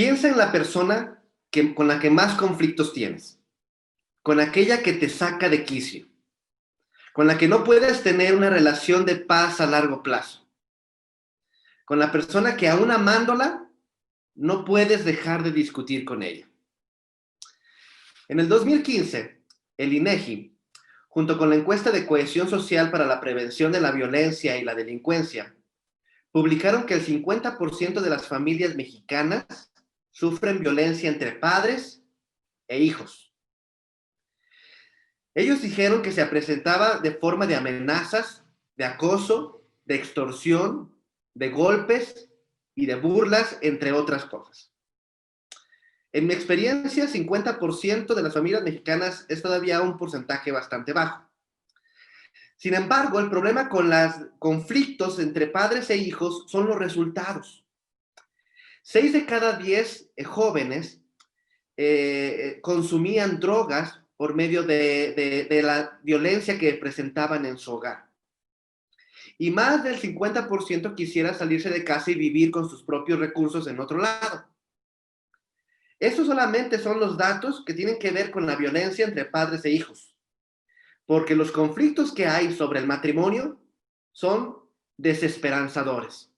Piensa en la persona con la que más conflictos tienes, con aquella que te saca de quicio, con la que no puedes tener una relación de paz a largo plazo, con la persona que aún amándola, no puedes dejar de discutir con ella. En el 2015, el INEGI, junto con la encuesta de cohesión social para la prevención de la violencia y la delincuencia, publicaron que el 50% de las familias mexicanas sufren violencia entre padres e hijos. Ellos dijeron que se presentaba de forma de amenazas, de acoso, de extorsión, de golpes y de burlas, entre otras cosas. En mi experiencia, 50% de las familias mexicanas es todavía un porcentaje bastante bajo. Sin embargo, el problema con los conflictos entre padres e hijos son los resultados. 6 de cada 10 jóvenes consumían drogas por medio de la violencia que presentaban en su hogar. Y más del 50% quisiera salirse de casa y vivir con sus propios recursos en otro lado. Estos solamente son los datos que tienen que ver con la violencia entre padres e hijos, porque los conflictos que hay sobre el matrimonio son desesperanzadores.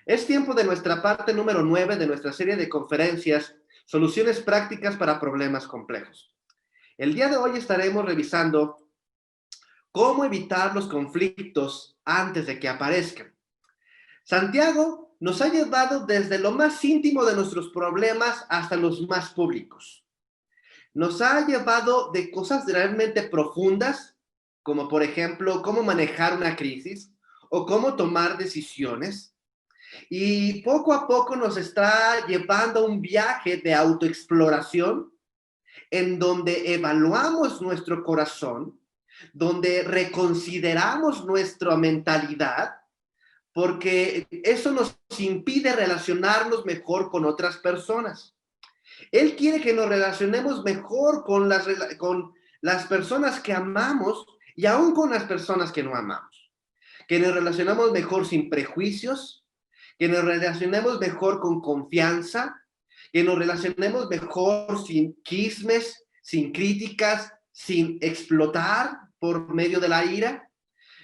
Es tiempo de nuestra parte número 9 de nuestra serie de conferencias, Soluciones prácticas para problemas complejos. El día de hoy estaremos revisando cómo evitar los conflictos antes de que aparezcan. Santiago nos ha llevado desde lo más íntimo de nuestros problemas hasta los más públicos. Nos ha llevado de cosas realmente profundas, como por ejemplo, cómo manejar una crisis o cómo tomar decisiones. Y poco a poco nos está llevando a un viaje de autoexploración en donde evaluamos nuestro corazón, donde reconsideramos nuestra mentalidad, porque eso nos impide relacionarnos mejor con otras personas. Él quiere que nos relacionemos mejor con las personas que amamos y aún con las personas que no amamos. Que nos relacionemos mejor sin prejuicios, que nos relacionemos mejor con confianza, que nos relacionemos mejor sin chismes, sin críticas, sin explotar por medio de la ira,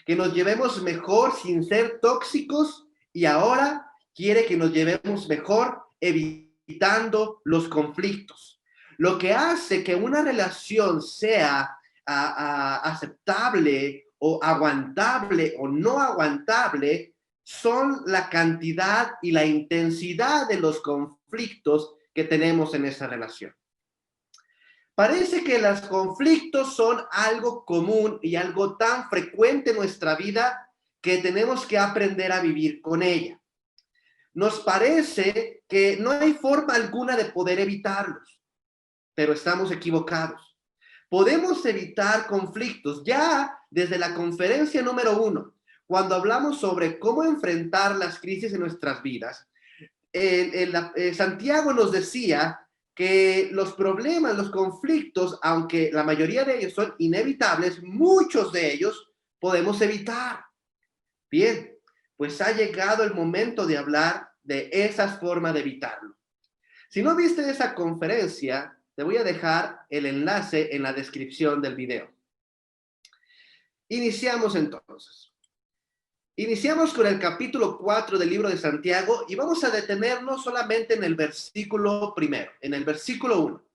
que nos llevemos mejor sin ser tóxicos y ahora quiere que nos llevemos mejor evitando los conflictos. Lo que hace que una relación sea aceptable o aguantable o no aguantable son la cantidad y la intensidad de los conflictos que tenemos en esa relación. Parece que los conflictos son algo común y algo tan frecuente en nuestra vida que tenemos que aprender a vivir con ella. Nos parece que no hay forma alguna de poder evitarlos, pero estamos equivocados. Podemos evitar conflictos ya desde la conferencia número 1, cuando hablamos sobre cómo enfrentar las crisis en nuestras vidas. Santiago nos decía que los problemas, los conflictos, aunque la mayoría de ellos son inevitables, muchos de ellos podemos evitar. Bien, pues ha llegado el momento de hablar de esas formas de evitarlo. Si no viste esa conferencia, te voy a dejar el enlace en la descripción del video. Iniciamos entonces. Iniciamos con el capítulo 4 del libro de Santiago y vamos a detenernos solamente en el versículo primero, en el versículo 1.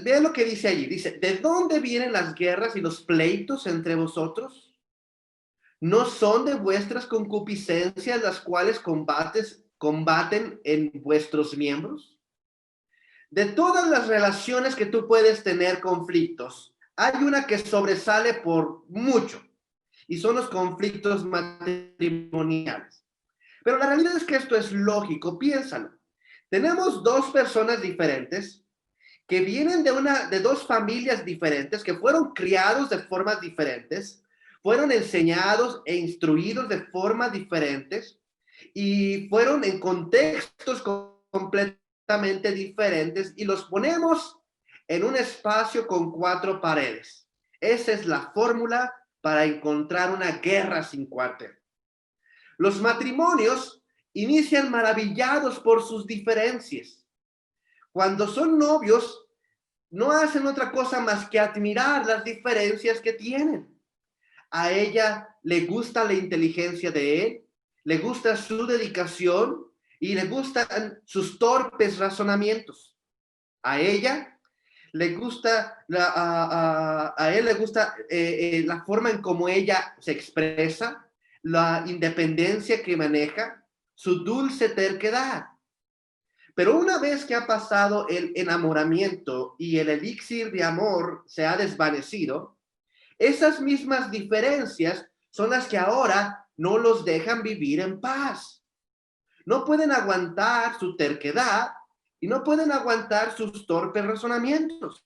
Vean lo que dice allí. Dice, ¿de dónde vienen las guerras y los pleitos entre vosotros? ¿No son de vuestras concupiscencias las cuales combaten en vuestros miembros? De todas las relaciones que tú puedes tener conflictos, hay una que sobresale por mucho. Y son los conflictos matrimoniales. Pero la realidad es que esto es lógico, piénsalo. Tenemos dos personas diferentes que vienen de dos familias diferentes, que fueron criados de formas diferentes, fueron enseñados e instruidos de formas diferentes y fueron en contextos completamente diferentes y los ponemos en un espacio con 4 paredes. Esa es la fórmula para encontrar una guerra sin cuartel. Los matrimonios inician maravillados por sus diferencias. Cuando son novios, no hacen otra cosa más que admirar las diferencias que tienen. A ella le gusta la inteligencia de él, le gusta su dedicación y le gustan sus torpes razonamientos. A ella le gusta, a él le gusta la forma en cómo ella se expresa, la independencia que maneja, su dulce terquedad. Pero una vez que ha pasado el enamoramiento y el elixir de amor se ha desvanecido, esas mismas diferencias son las que ahora no los dejan vivir en paz. No pueden aguantar su terquedad y no pueden aguantar sus torpes razonamientos.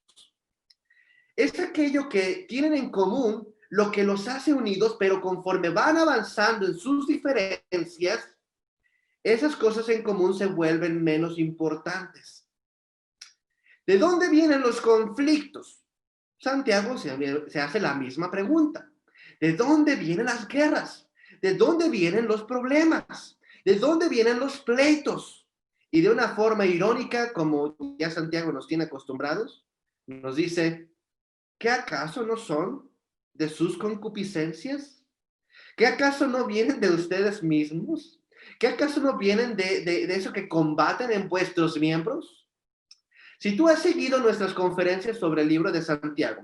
Es aquello que tienen en común lo que los hace unidos, pero conforme van avanzando en sus diferencias, esas cosas en común se vuelven menos importantes. ¿De dónde vienen los conflictos? Santiago se hace la misma pregunta. ¿De dónde vienen las guerras? ¿De dónde vienen los problemas? ¿De dónde vienen los pleitos? Y de una forma irónica, como ya Santiago nos tiene acostumbrados, nos dice, ¿qué acaso no son de sus concupiscencias? ¿Qué acaso no vienen de ustedes mismos? ¿Qué acaso no vienen de eso que combaten en vuestros miembros? Si tú has seguido nuestras conferencias sobre el libro de Santiago,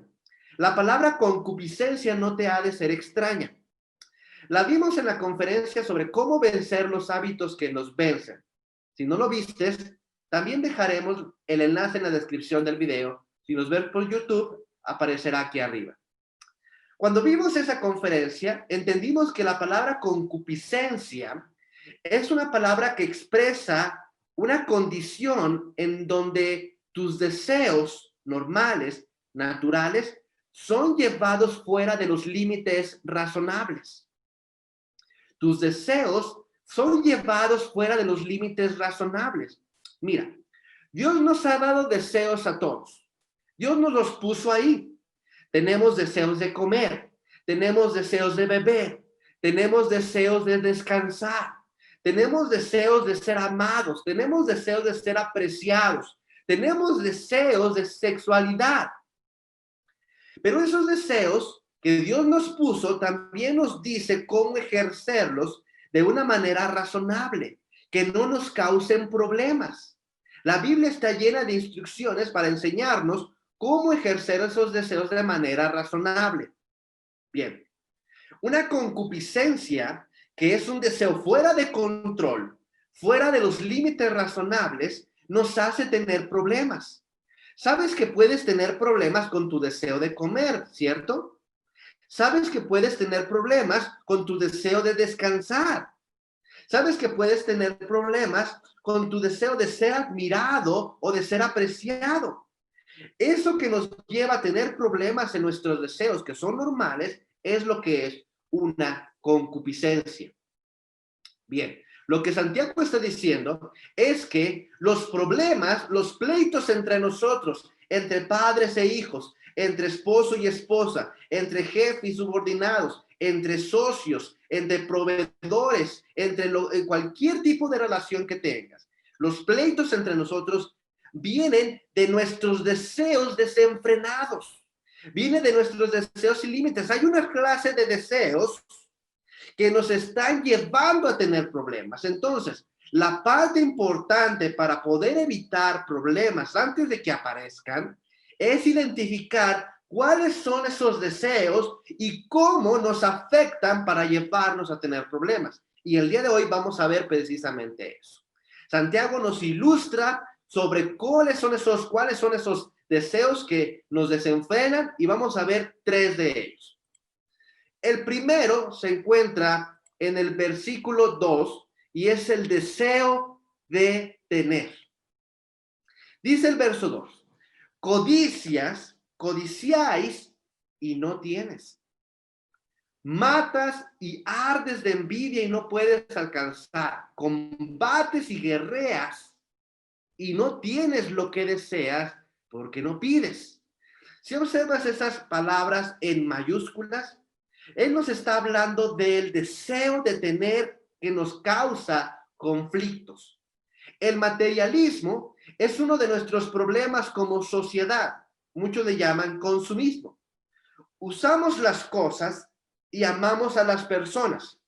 la palabra concupiscencia no te ha de ser extraña. La vimos en la conferencia sobre cómo vencer los hábitos que nos vencen. Si no lo vistes, también dejaremos el enlace en la descripción del video. Si nos ves por YouTube, aparecerá aquí arriba. Cuando vimos esa conferencia, entendimos que la palabra concupiscencia es una palabra que expresa una condición en donde tus deseos normales, naturales, son llevados fuera de los límites razonables. Tus deseos son llevados fuera de los límites razonables. Mira, Dios nos ha dado deseos a todos. Dios nos los puso ahí. Tenemos deseos de comer, tenemos deseos de beber, tenemos deseos de descansar, tenemos deseos de ser amados, tenemos deseos de ser apreciados, tenemos deseos de sexualidad. Pero esos deseos que Dios nos puso también nos dice cómo ejercerlos de una manera razonable, que no nos causen problemas. La Biblia está llena de instrucciones para enseñarnos cómo ejercer esos deseos de manera razonable. Bien, una concupiscencia, que es un deseo fuera de control, fuera de los límites razonables, nos hace tener problemas. Sabes que puedes tener problemas con tu deseo de comer, ¿cierto? Sabes que puedes tener problemas con tu deseo de descansar. Sabes que puedes tener problemas con tu deseo de ser admirado o de ser apreciado. Eso que nos lleva a tener problemas en nuestros deseos, que son normales, es lo que es una concupiscencia. Bien, lo que Santiago está diciendo es que los problemas, los pleitos entre nosotros, entre padres e hijos, entre esposo y esposa, entre jefe y subordinados, entre socios, entre proveedores, entre cualquier tipo de relación que tengas, los pleitos entre nosotros vienen de nuestros deseos desenfrenados, viene de nuestros deseos sin límites. Hay una clase de deseos que nos están llevando a tener problemas. Entonces, la parte importante para poder evitar problemas antes de que aparezcan es identificar cuáles son esos deseos y cómo nos afectan para llevarnos a tener problemas. Y el día de hoy vamos a ver precisamente eso. Santiago nos ilustra sobre cuáles son esos deseos que nos desenfrenan y vamos a ver 3 de ellos. El primero se encuentra en el versículo 2 y es el deseo de tener. Dice el verso 2, codiciáis y no tienes. Matas y ardes de envidia y no puedes alcanzar. Combates y guerreas y no tienes lo que deseas porque no pides. Si observas esas palabras en mayúsculas, él nos está hablando del deseo de tener que nos causa conflictos. El materialismo es uno de nuestros problemas como sociedad. Muchos le llaman consumismo. Usamos las cosas y amamos a las personas.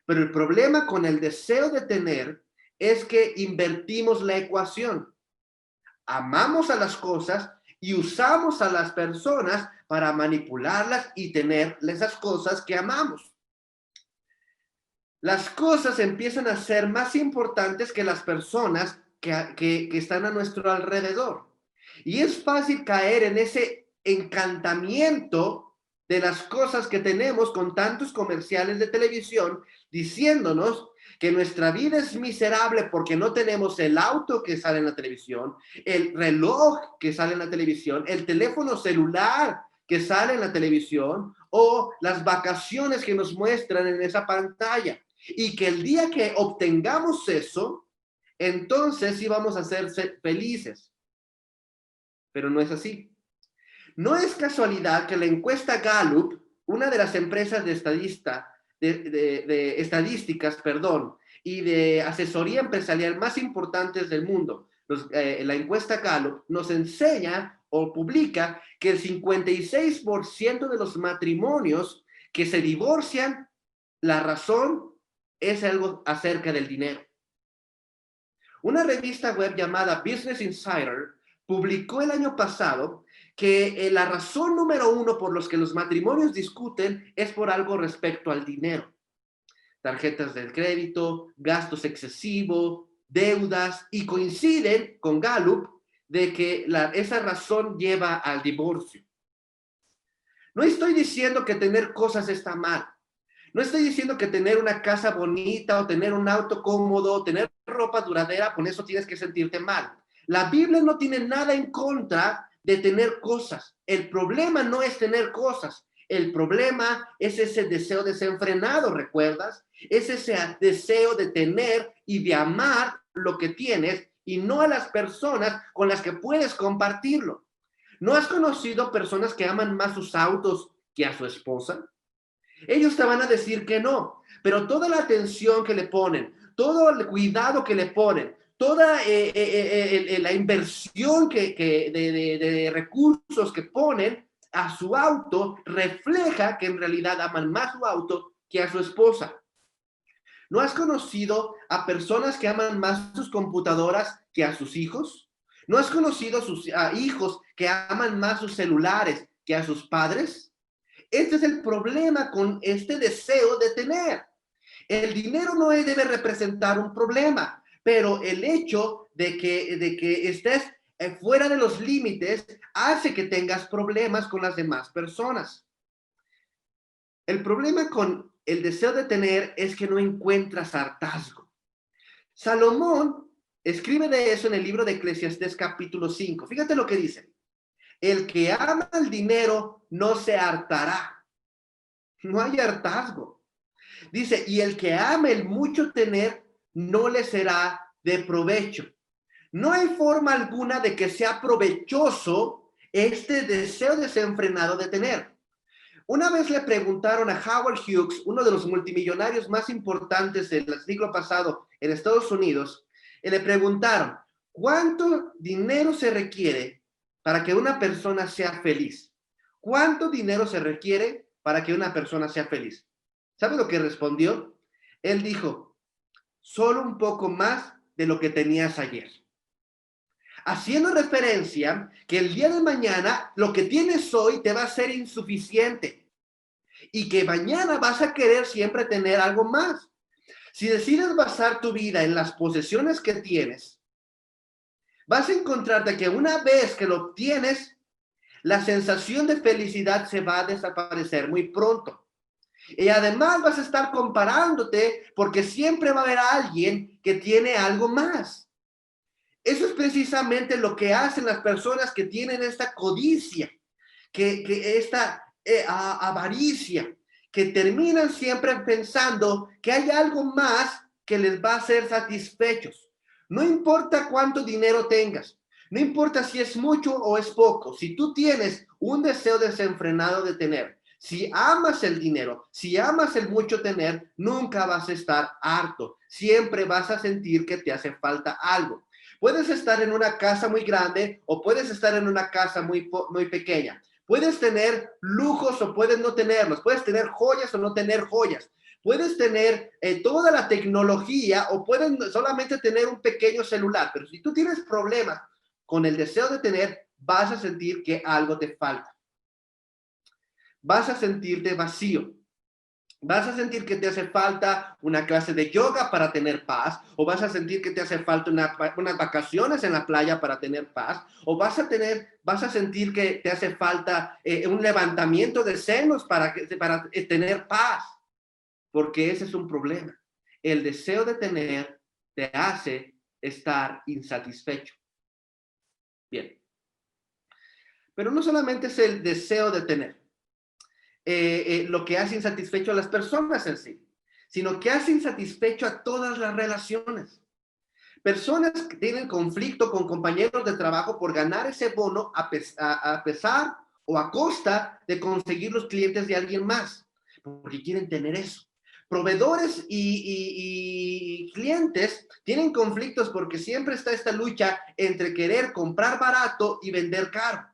Pero el problema con el deseo de tener es que invertimos la ecuación. Amamos a las cosas y usamos a las personas para manipularlas y tener esas cosas que amamos. Las cosas empiezan a ser más importantes que las personas que están a nuestro alrededor. Y es fácil caer en ese encantamiento de las cosas que tenemos con tantos comerciales de televisión diciéndonos que nuestra vida es miserable porque no tenemos el auto que sale en la televisión, el reloj que sale en la televisión, el teléfono celular que sale en la televisión o las vacaciones que nos muestran en esa pantalla. Y que el día que obtengamos eso, entonces sí vamos a ser felices. Pero no es así. No es casualidad que la encuesta Gallup, una de las empresas de estadísticas, y de asesoría empresarial más importantes del mundo, la encuesta Gallup nos enseña o publica que el 56% de los matrimonios que se divorcian, la razón es algo acerca del dinero. Una revista web llamada Business Insider publicó el año pasado que la razón número 1 por los que los matrimonios discuten es por algo respecto al dinero. Tarjetas de crédito, gastos excesivos, deudas, y coinciden con Gallup de que esa razón lleva al divorcio. No estoy diciendo que tener cosas está mal. No estoy diciendo que tener una casa bonita o tener un auto cómodo o tener ropa duradera, con eso tienes que sentirte mal. La Biblia no tiene nada en contra de tener cosas. El problema no es tener cosas. El problema es ese deseo desenfrenado, ¿recuerdas? Es ese deseo de tener y de amar lo que tienes y no a las personas con las que puedes compartirlo. ¿No has conocido personas que aman más sus autos que a su esposa? Ellos te van a decir que no, pero toda la atención que le ponen, todo el cuidado que le ponen, toda la inversión de recursos que ponen a su auto refleja que en realidad aman más su auto que a su esposa. ¿No has conocido a personas que aman más sus computadoras que a sus hijos? ¿No has conocido a hijos que aman más sus celulares que a sus padres? Este es el problema con este deseo de tener. El dinero no debe representar un problema, pero el hecho de que estés fuera de los límites hace que tengas problemas con las demás personas. El problema con el deseo de tener es que no encuentras hartazgo. Salomón escribe de eso en el libro de Eclesiastés capítulo 5. Fíjate lo que dice. El que ama el dinero no se hartará. No hay hartazgo. Dice, y el que ama el mucho tener no le será de provecho. No hay forma alguna de que sea provechoso este deseo desenfrenado de tener. Una vez le preguntaron a Howard Hughes, uno de los multimillonarios más importantes del siglo pasado en Estados Unidos, y le preguntaron, ¿cuánto dinero se requiere para que una persona sea feliz? ¿Cuánto dinero se requiere para que una persona sea feliz? ¿Sabe lo que respondió? Él dijo, solo un poco más de lo que tenías ayer. Haciendo referencia que el día de mañana lo que tienes hoy te va a ser insuficiente y que mañana vas a querer siempre tener algo más. Si decides basar tu vida en las posesiones que tienes, vas a encontrarte que una vez que lo obtienes, la sensación de felicidad se va a desaparecer muy pronto. Y además vas a estar comparándote porque siempre va a haber alguien que tiene algo más. Eso es precisamente lo que hacen las personas que tienen esta codicia, esta avaricia, que terminan siempre pensando que hay algo más que les va a hacer satisfechos. No importa cuánto dinero tengas, no importa si es mucho o es poco, si tú tienes un deseo desenfrenado de tener, Si amas el dinero, si amas el mucho tener, nunca vas a estar harto. Siempre vas a sentir que te hace falta algo. Puedes estar en una casa muy grande o puedes estar en una casa muy pequeña. Puedes tener lujos o puedes no tenerlos. Puedes tener joyas o no tener joyas. Puedes tener toda la tecnología o puedes solamente tener un pequeño celular. Pero si tú tienes problemas con el deseo de tener, vas a sentir que algo te falta. Vas a sentirte vacío. Vas a sentir que te hace falta una clase de yoga para tener paz, o vas a sentir que te hace falta unas vacaciones en la playa para tener paz, o vas a sentir que te hace falta un levantamiento de senos para tener paz, porque ese es un problema. El deseo de tener te hace estar insatisfecho. Bien. Pero no solamente es el deseo de tener. Lo que hace insatisfecho a las personas en sí, sino que hace insatisfecho a todas las relaciones. Personas que tienen conflicto con compañeros de trabajo por ganar ese bono a pesar o a costa de conseguir los clientes de alguien más, porque quieren tener eso. Proveedores y clientes tienen conflictos porque siempre está esta lucha entre querer comprar barato y vender caro.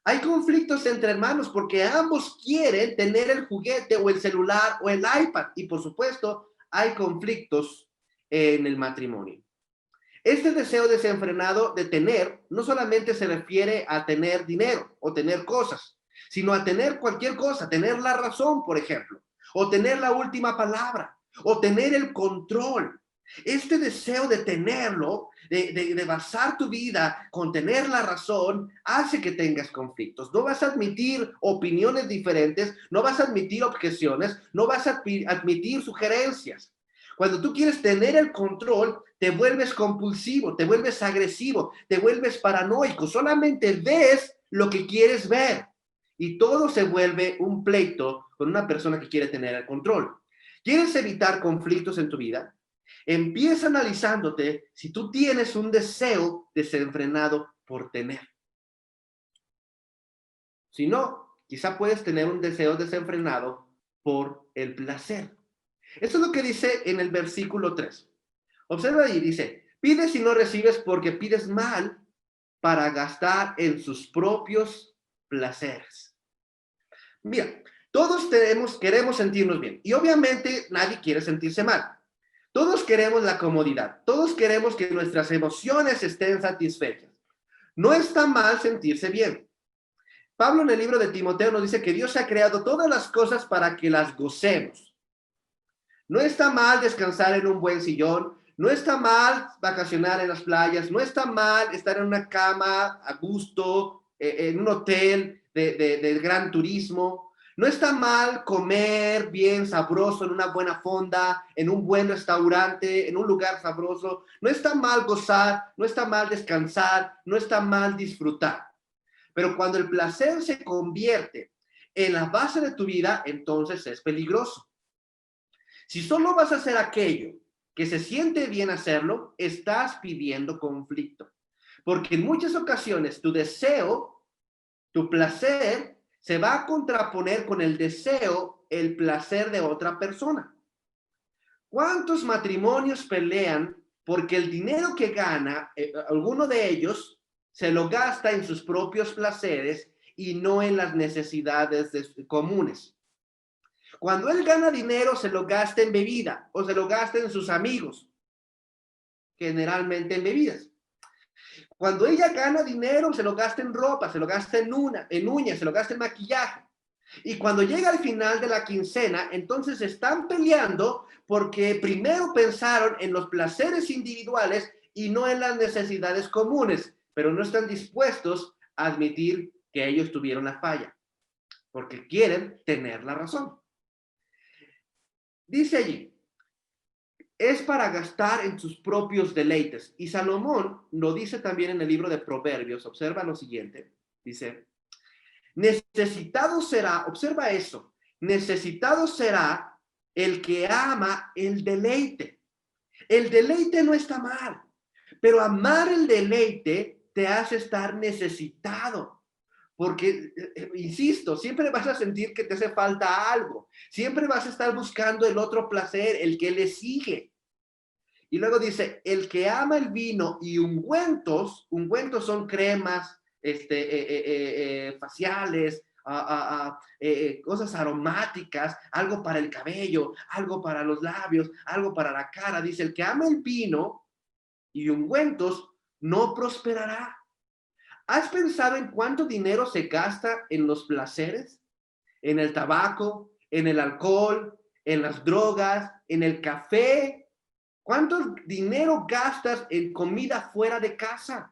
Hay conflictos entre hermanos porque ambos quieren tener el juguete o el celular o el iPad. Y por supuesto, hay conflictos en el matrimonio. Este deseo desenfrenado de tener no solamente se refiere a tener dinero o tener cosas, sino a tener cualquier cosa, tener la razón, por ejemplo, o tener la última palabra, o tener el control. Este deseo de tenerlo, de basar tu vida con tener la razón, hace que tengas conflictos. No vas a admitir opiniones diferentes, no vas a admitir objeciones, no vas a admitir sugerencias. Cuando tú quieres tener el control, te vuelves compulsivo, te vuelves agresivo, te vuelves paranoico. Solamente ves lo que quieres ver. Y todo se vuelve un pleito con una persona que quiere tener el control. ¿Quieres evitar conflictos en tu vida? Empieza analizándote si tú tienes un deseo desenfrenado por tener. Si no, quizá puedes tener un deseo desenfrenado por el placer. Eso es lo que dice en el versículo 3. Observa ahí, dice, pides y no recibes porque pides mal para gastar en sus propios placeres. Mira, todos queremos sentirnos bien y obviamente nadie quiere sentirse mal. Todos queremos la comodidad, todos queremos que nuestras emociones estén satisfechas. No está mal sentirse bien. Pablo en el libro de Timoteo nos dice que Dios ha creado todas las cosas para que las gocemos. No está mal descansar en un buen sillón, no está mal vacacionar en las playas, no está mal estar en una cama a gusto, en un hotel de gran turismo. No está mal comer bien sabroso en una buena fonda, en un buen restaurante, en un lugar sabroso. No está mal gozar, no está mal descansar, no está mal disfrutar. Pero cuando el placer se convierte en la base de tu vida, entonces es peligroso. Si solo vas a hacer aquello que se siente bien hacerlo, estás pidiendo conflicto. Porque en muchas ocasiones tu deseo, tu placer, se va a contraponer con el deseo, el placer de otra persona. ¿Cuántos matrimonios pelean porque el dinero que gana, alguno de ellos, se lo gasta en sus propios placeres y no en las necesidades comunes? Cuando él gana dinero, se lo gasta en bebida o se lo gasta en sus amigos, generalmente en bebidas. Cuando ella gana dinero, se lo gasta en ropa, se lo gasta en uñas, se lo gasta en maquillaje. Y cuando llega al final de la quincena, entonces están peleando porque primero pensaron en los placeres individuales y no en las necesidades comunes, pero no están dispuestos a admitir que ellos tuvieron la falla, porque quieren tener la razón. Dice allí, es para gastar en sus propios deleites. Y Salomón lo dice también en el libro de Proverbios. Observa lo siguiente. Dice, necesitado será, observa eso, necesitado será el que ama el deleite. El deleite no está mal, pero amar el deleite te hace estar necesitado. porque, insisto, siempre vas a sentir que te hace falta algo. Siempre vas a estar buscando el otro placer, el que le sigue. Y luego dice, el que ama el vino y ungüentos son cremas faciales, cosas aromáticas, algo para el cabello, algo para los labios, algo para la cara. Dice, el que ama el vino y ungüentos no prosperará. ¿Has pensado en cuánto dinero se gasta en los placeres? En el tabaco, en el alcohol, en las drogas, en el café. ¿Cuánto dinero gastas en comida fuera de casa?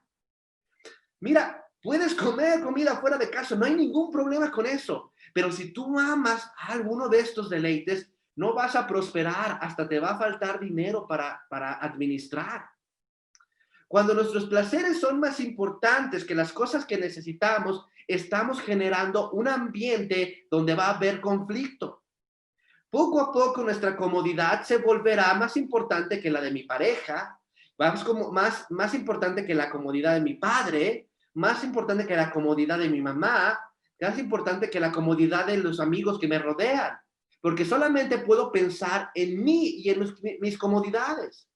Mira, puedes comer comida fuera de casa, no hay ningún problema con eso. Pero si tú amas alguno de estos deleites, no vas a prosperar, hasta te va a faltar dinero para administrar. Cuando nuestros placeres son más importantes que las cosas que necesitamos, estamos generando un ambiente donde va a haber conflicto. Poco a poco nuestra comodidad se volverá más importante que la de mi pareja, más importante que la comodidad de mi padre, más importante que la comodidad de mi mamá, más importante que la comodidad de los amigos que me rodean, porque solamente puedo pensar en mí y en mis comodidades.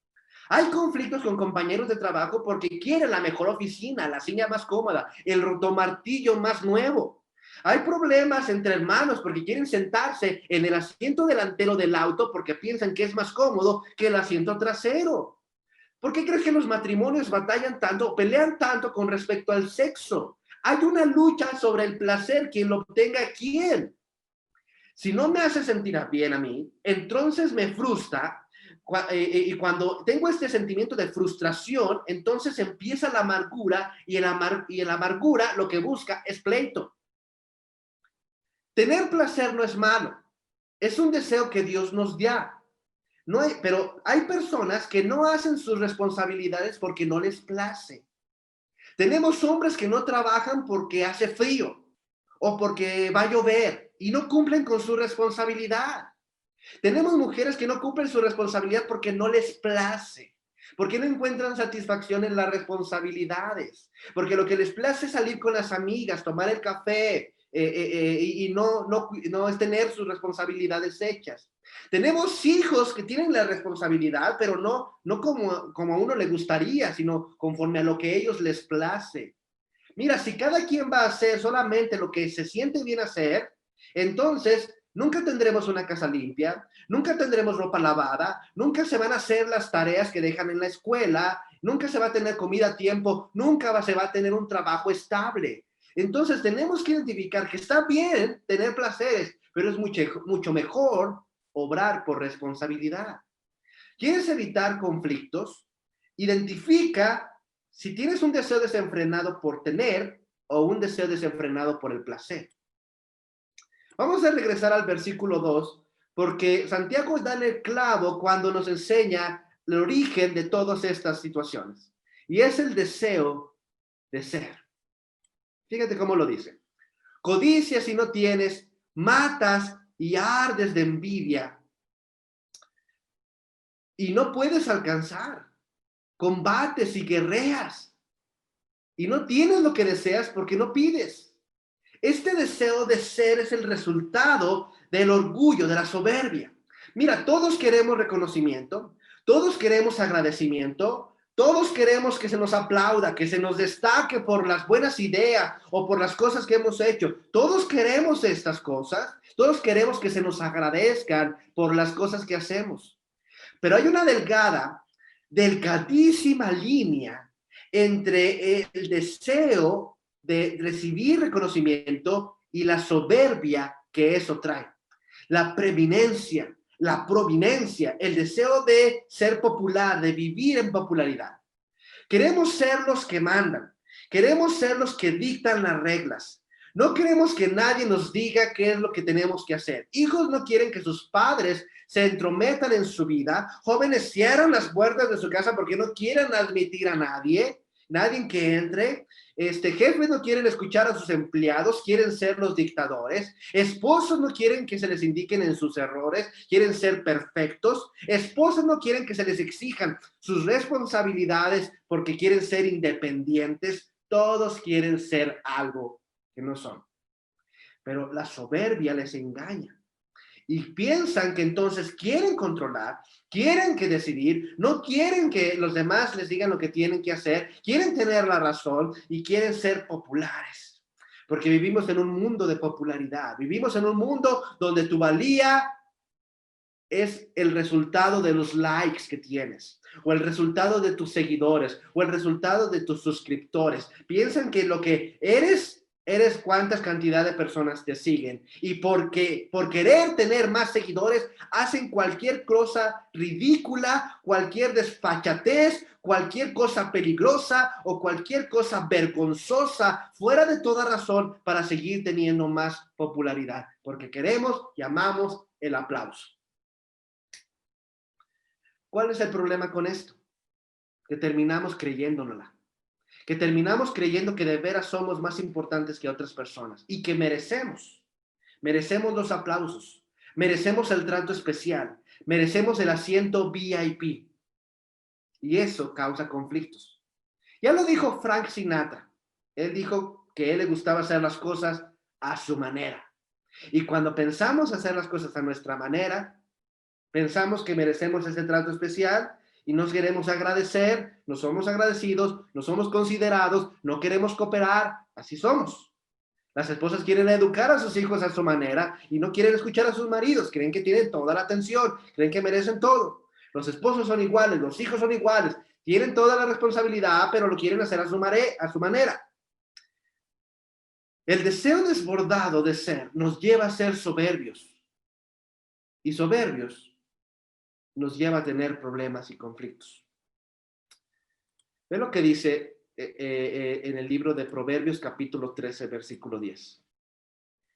Hay conflictos con compañeros de trabajo porque quieren la mejor oficina, la silla más cómoda, el rotomartillo más nuevo. Hay problemas entre hermanos porque quieren sentarse en el asiento delantero del auto porque piensan que es más cómodo que el asiento trasero. ¿Por qué crees que los matrimonios batallan tanto, pelean tanto con respecto al sexo? Hay una lucha sobre el placer, quien lo obtenga quién. Si no me hace sentir bien a mí, entonces me frustra. Y cuando tengo este sentimiento de frustración, entonces empieza la amargura y en la amargura lo que busca es pleito. Tener placer no es malo, es un deseo que Dios nos da. Pero hay personas que no hacen sus responsabilidades porque no les place. Tenemos hombres que no trabajan porque hace frío o porque va a llover y no cumplen con su responsabilidad. Tenemos mujeres que no cumplen su responsabilidad porque no les place, porque no encuentran satisfacción en las responsabilidades, porque lo que les place es salir con las amigas, tomar el café y no es tener sus responsabilidades hechas. Tenemos hijos que tienen la responsabilidad, pero no como a uno le gustaría, sino conforme a lo que a ellos les place. Mira, si cada quien va a hacer solamente lo que se siente bien hacer, entonces nunca tendremos una casa limpia, nunca tendremos ropa lavada, nunca se van a hacer las tareas que dejan en la escuela, nunca se va a tener comida a tiempo, nunca se va a tener un trabajo estable. Entonces tenemos que identificar que está bien tener placeres, pero es mucho mejor obrar por responsabilidad. ¿Quieres evitar conflictos? Identifica si tienes un deseo desenfrenado por tener o un deseo desenfrenado por el placer. Vamos a regresar al versículo 2, porque Santiago da en el clavo cuando nos enseña el origen de todas estas situaciones. Y es el deseo de ser. Fíjate cómo lo dice. Codicia si no tienes, matas y ardes de envidia y no puedes alcanzar. Combates y guerreas y no tienes lo que deseas porque no pides. Este deseo de ser es el resultado del orgullo, de la soberbia. Mira, todos queremos reconocimiento, todos queremos agradecimiento, todos queremos que se nos aplauda, que se nos destaque por las buenas ideas o por las cosas que hemos hecho. Todos queremos estas cosas, todos queremos que se nos agradezcan por las cosas que hacemos. Pero hay una delgadísima línea entre el deseo de recibir reconocimiento y la soberbia que eso trae. La preeminencia, la prominencia, el deseo de ser popular, de vivir en popularidad. Queremos ser los que mandan, queremos ser los que dictan las reglas. No queremos que nadie nos diga qué es lo que tenemos que hacer. Hijos no quieren que sus padres se entrometan en su vida. Jóvenes cierran las puertas de su casa porque no quieren admitir a nadie que entre. Jefes no quieren escuchar a sus empleados, quieren ser los dictadores. Esposos no quieren que se les indiquen en sus errores, quieren ser perfectos. Esposas no quieren que se les exijan sus responsabilidades porque quieren ser independientes. Todos quieren ser algo que no son. Pero la soberbia les engaña. Y piensan que entonces quieren controlar, quieren que decidir, no quieren que los demás les digan lo que tienen que hacer, quieren tener la razón y quieren ser populares. Porque vivimos en un mundo de popularidad, vivimos en un mundo donde tu valía es el resultado de los likes que tienes, o el resultado de tus seguidores, o el resultado de tus suscriptores. Piensan que lo que eres cuántas cantidad de personas te siguen. Y por querer tener más seguidores, hacen cualquier cosa ridícula, cualquier desfachatez, cualquier cosa peligrosa o cualquier cosa vergonzosa, fuera de toda razón, para seguir teniendo más popularidad. Porque queremos y amamos el aplauso. ¿Cuál es el problema con esto? Que terminamos creyéndonosla. Que terminamos creyendo que de veras somos más importantes que otras personas y que merecemos los aplausos, merecemos el trato especial, merecemos el asiento VIP. Y eso causa conflictos. Ya lo dijo Frank Sinatra. Él dijo que a él le gustaba hacer las cosas a su manera. Y cuando pensamos hacer las cosas a nuestra manera, pensamos que merecemos ese trato especial y nos queremos agradecer, no somos agradecidos, no somos considerados, no queremos cooperar, así somos. Las esposas quieren educar a sus hijos a su manera y no quieren escuchar a sus maridos, creen que tienen toda la atención, creen que merecen todo. Los esposos son iguales, los hijos son iguales, tienen toda la responsabilidad, pero lo quieren hacer a su manera. El deseo desbordado de ser nos lleva a ser soberbios. Y soberbios nos lleva a tener problemas y conflictos. Ve lo que dice en el libro de Proverbios, capítulo 13, versículo 10.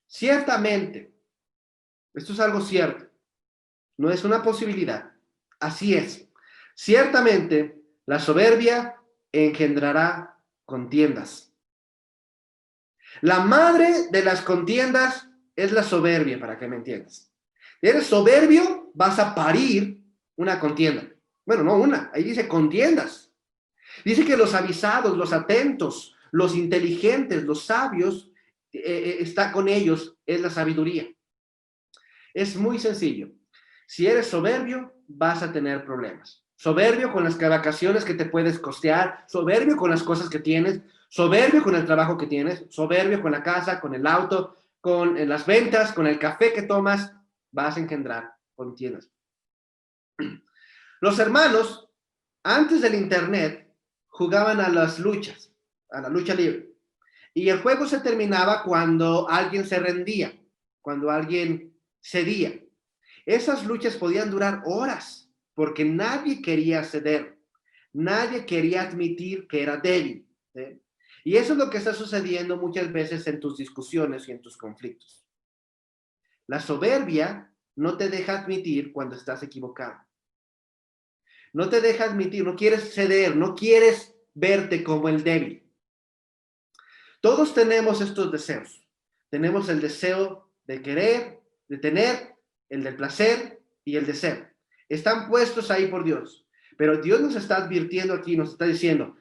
Ciertamente, esto es algo cierto, no es una posibilidad, así es. Ciertamente, la soberbia engendrará contiendas. La madre de las contiendas es la soberbia, para que me entiendas. Eres soberbio, vas a parir una contienda. Bueno, no una, ahí dice contiendas. Dice que los avisados, los atentos, los inteligentes, los sabios, está con ellos, es la sabiduría. Es muy sencillo. Si eres soberbio, vas a tener problemas. Soberbio con las vacaciones que te puedes costear, soberbio con las cosas que tienes, soberbio con el trabajo que tienes, soberbio con la casa, con el auto, con las ventas, con el café que tomas, vas a engendrar contiendas. Los hermanos, antes del internet, jugaban a las luchas, a la lucha libre. Y el juego se terminaba cuando alguien se rendía, cuando alguien cedía. Esas luchas podían durar horas, porque nadie quería ceder, nadie quería admitir que era débil. ¿Sí? Y eso es lo que está sucediendo muchas veces en tus discusiones y en tus conflictos. La soberbia no te deja admitir cuando estás equivocado. No te deja admitir, no quieres ceder, no quieres verte como el débil. Todos tenemos estos deseos. Tenemos el deseo de querer, de tener, el del placer y el de ser. Están puestos ahí por Dios. Pero Dios nos está advirtiendo aquí, nos está diciendo,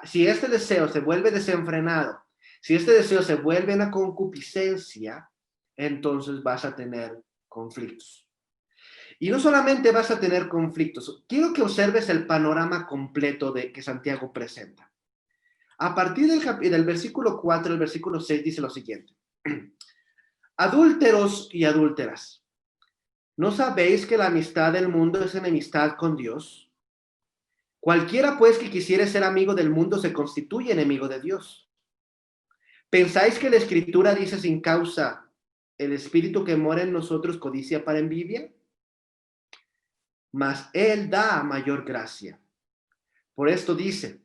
si este deseo se vuelve desenfrenado, si este deseo se vuelve una concupiscencia, entonces vas a tener conflictos. Y no solamente vas a tener conflictos, quiero que observes el panorama completo que Santiago presenta. A partir del versículo 4, el versículo 6 dice lo siguiente. Adúlteros y adúlteras, ¿no sabéis que la amistad del mundo es enemistad con Dios? Cualquiera pues que quisiere ser amigo del mundo se constituye enemigo de Dios. ¿Pensáis que la Escritura dice sin causa, el espíritu que mora en nosotros codicia para envidia? Mas Él da mayor gracia. Por esto dice,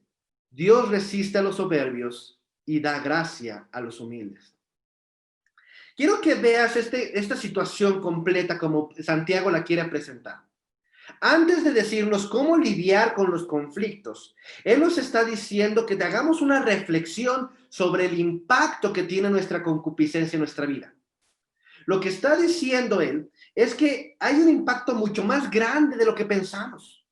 Dios resiste a los soberbios y da gracia a los humildes. Quiero que veas esta situación completa como Santiago la quiere presentar. Antes de decirnos cómo lidiar con los conflictos, él nos está diciendo que te hagamos una reflexión sobre el impacto que tiene nuestra concupiscencia en nuestra vida. Lo que está diciendo él es que hay un impacto mucho más grande de lo que pensamos.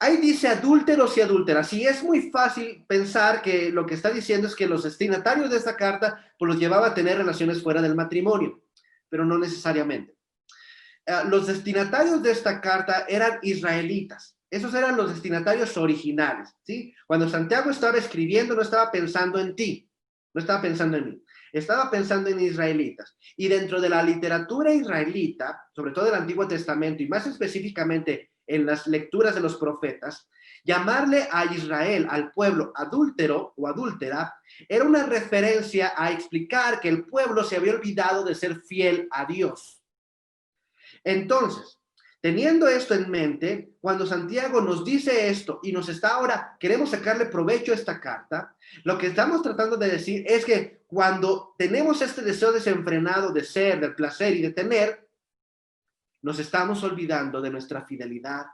Ahí dice adúlteros y adúlteras. Y es muy fácil pensar que lo que está diciendo es que los destinatarios de esta carta pues los llevaba a tener relaciones fuera del matrimonio, pero no necesariamente. Los destinatarios de esta carta eran israelitas. Esos eran los destinatarios originales, ¿sí? Cuando Santiago estaba escribiendo, no estaba pensando en ti, no estaba pensando en mí, estaba pensando en israelitas. Y dentro de la literatura israelita, sobre todo del Antiguo Testamento, y más específicamente en las lecturas de los profetas, llamarle a Israel, al pueblo adúltero o adúltera, era una referencia a explicar que el pueblo se había olvidado de ser fiel a Dios. Entonces, teniendo esto en mente, cuando Santiago nos dice esto y nos está ahora, queremos sacarle provecho a esta carta, lo que estamos tratando de decir es que cuando tenemos este deseo desenfrenado de ser, del placer y de tener, nos estamos olvidando de nuestra fidelidad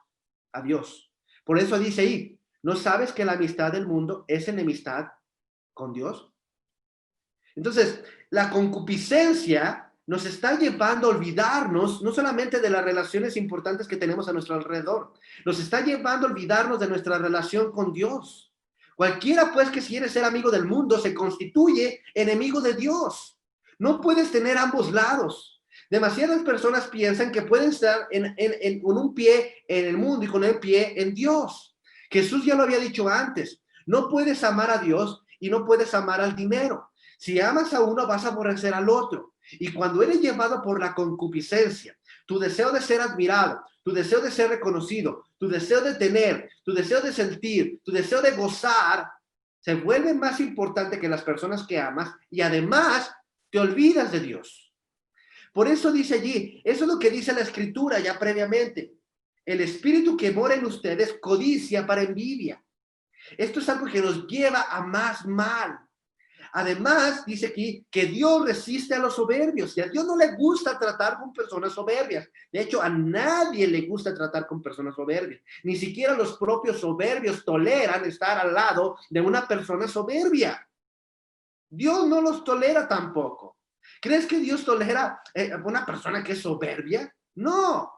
a Dios. Por eso dice ahí, ¿no sabes que la amistad del mundo es enemistad con Dios? Entonces, la concupiscencia nos está llevando a olvidarnos no solamente de las relaciones importantes que tenemos a nuestro alrededor, nos está llevando a olvidarnos de nuestra relación con Dios. Cualquiera, pues, que quiere ser amigo del mundo se constituye enemigo de Dios. No puedes tener ambos lados. Demasiadas personas piensan que pueden estar con un pie en el mundo y con el pie en Dios. Jesús ya lo había dicho antes. No puedes amar a Dios y no puedes amar al dinero. Si amas a uno, vas a aborrecer al otro. Y cuando eres llevado por la concupiscencia, tu deseo de ser admirado, tu deseo de ser reconocido, tu deseo de tener, tu deseo de sentir, tu deseo de gozar, se vuelve más importante que las personas que amas y además te olvidas de Dios. Por eso dice allí, eso es lo que dice la Escritura ya previamente. El espíritu que mora en ustedes codicia para envidia. Esto es algo que nos lleva a más mal. Además, dice aquí que Dios resiste a los soberbios y a Dios no le gusta tratar con personas soberbias. De hecho, a nadie le gusta tratar con personas soberbias. Ni siquiera los propios soberbios toleran estar al lado de una persona soberbia. Dios no los tolera tampoco. ¿Crees que Dios tolera a una persona que es soberbia? No.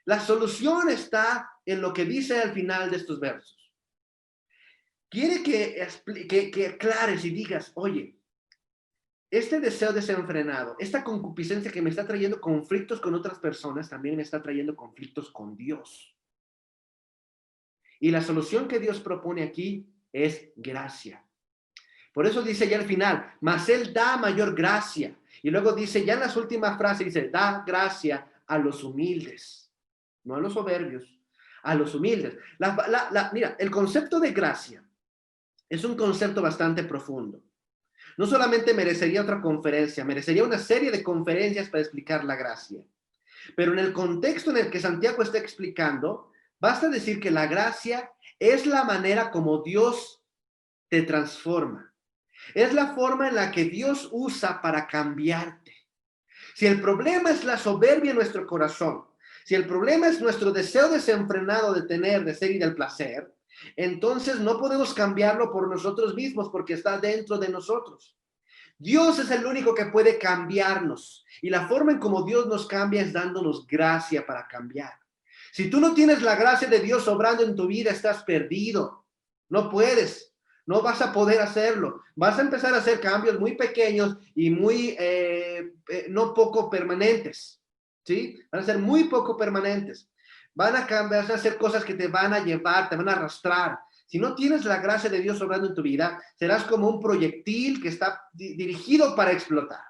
La solución está en lo que dice al final de estos versos. Quiere que aclares y digas, oye, este deseo desenfrenado, esta concupiscencia que me está trayendo conflictos con otras personas, también me está trayendo conflictos con Dios. Y la solución que Dios propone aquí es gracia. Por eso dice ya al final, mas Él da mayor gracia. Y luego dice, ya en las últimas frases, dice, da gracia a los humildes, no a los soberbios, a los humildes. Mira, el concepto de gracia es un concepto bastante profundo. No solamente merecería otra conferencia, merecería una serie de conferencias para explicar la gracia. Pero en el contexto en el que Santiago está explicando, basta decir que la gracia es la manera como Dios te transforma. Es la forma en la que Dios usa para cambiarte. Si el problema es la soberbia en nuestro corazón, si el problema es nuestro deseo desenfrenado de tener, de ser y del placer, entonces no podemos cambiarlo por nosotros mismos porque está dentro de nosotros. Dios es el único que puede cambiarnos y la forma en como Dios nos cambia es dándonos gracia para cambiar. Si tú no tienes la gracia de Dios obrando en tu vida, estás perdido. No puedes, no vas a poder hacerlo. Vas a empezar a hacer cambios muy pequeños y muy no poco permanentes, ¿sí? Van a ser muy poco permanentes. Van a cambiar, a hacer cosas que te van a llevar, te van a arrastrar. Si no tienes la gracia de Dios obrando en tu vida, serás como un proyectil que está dirigido para explotar.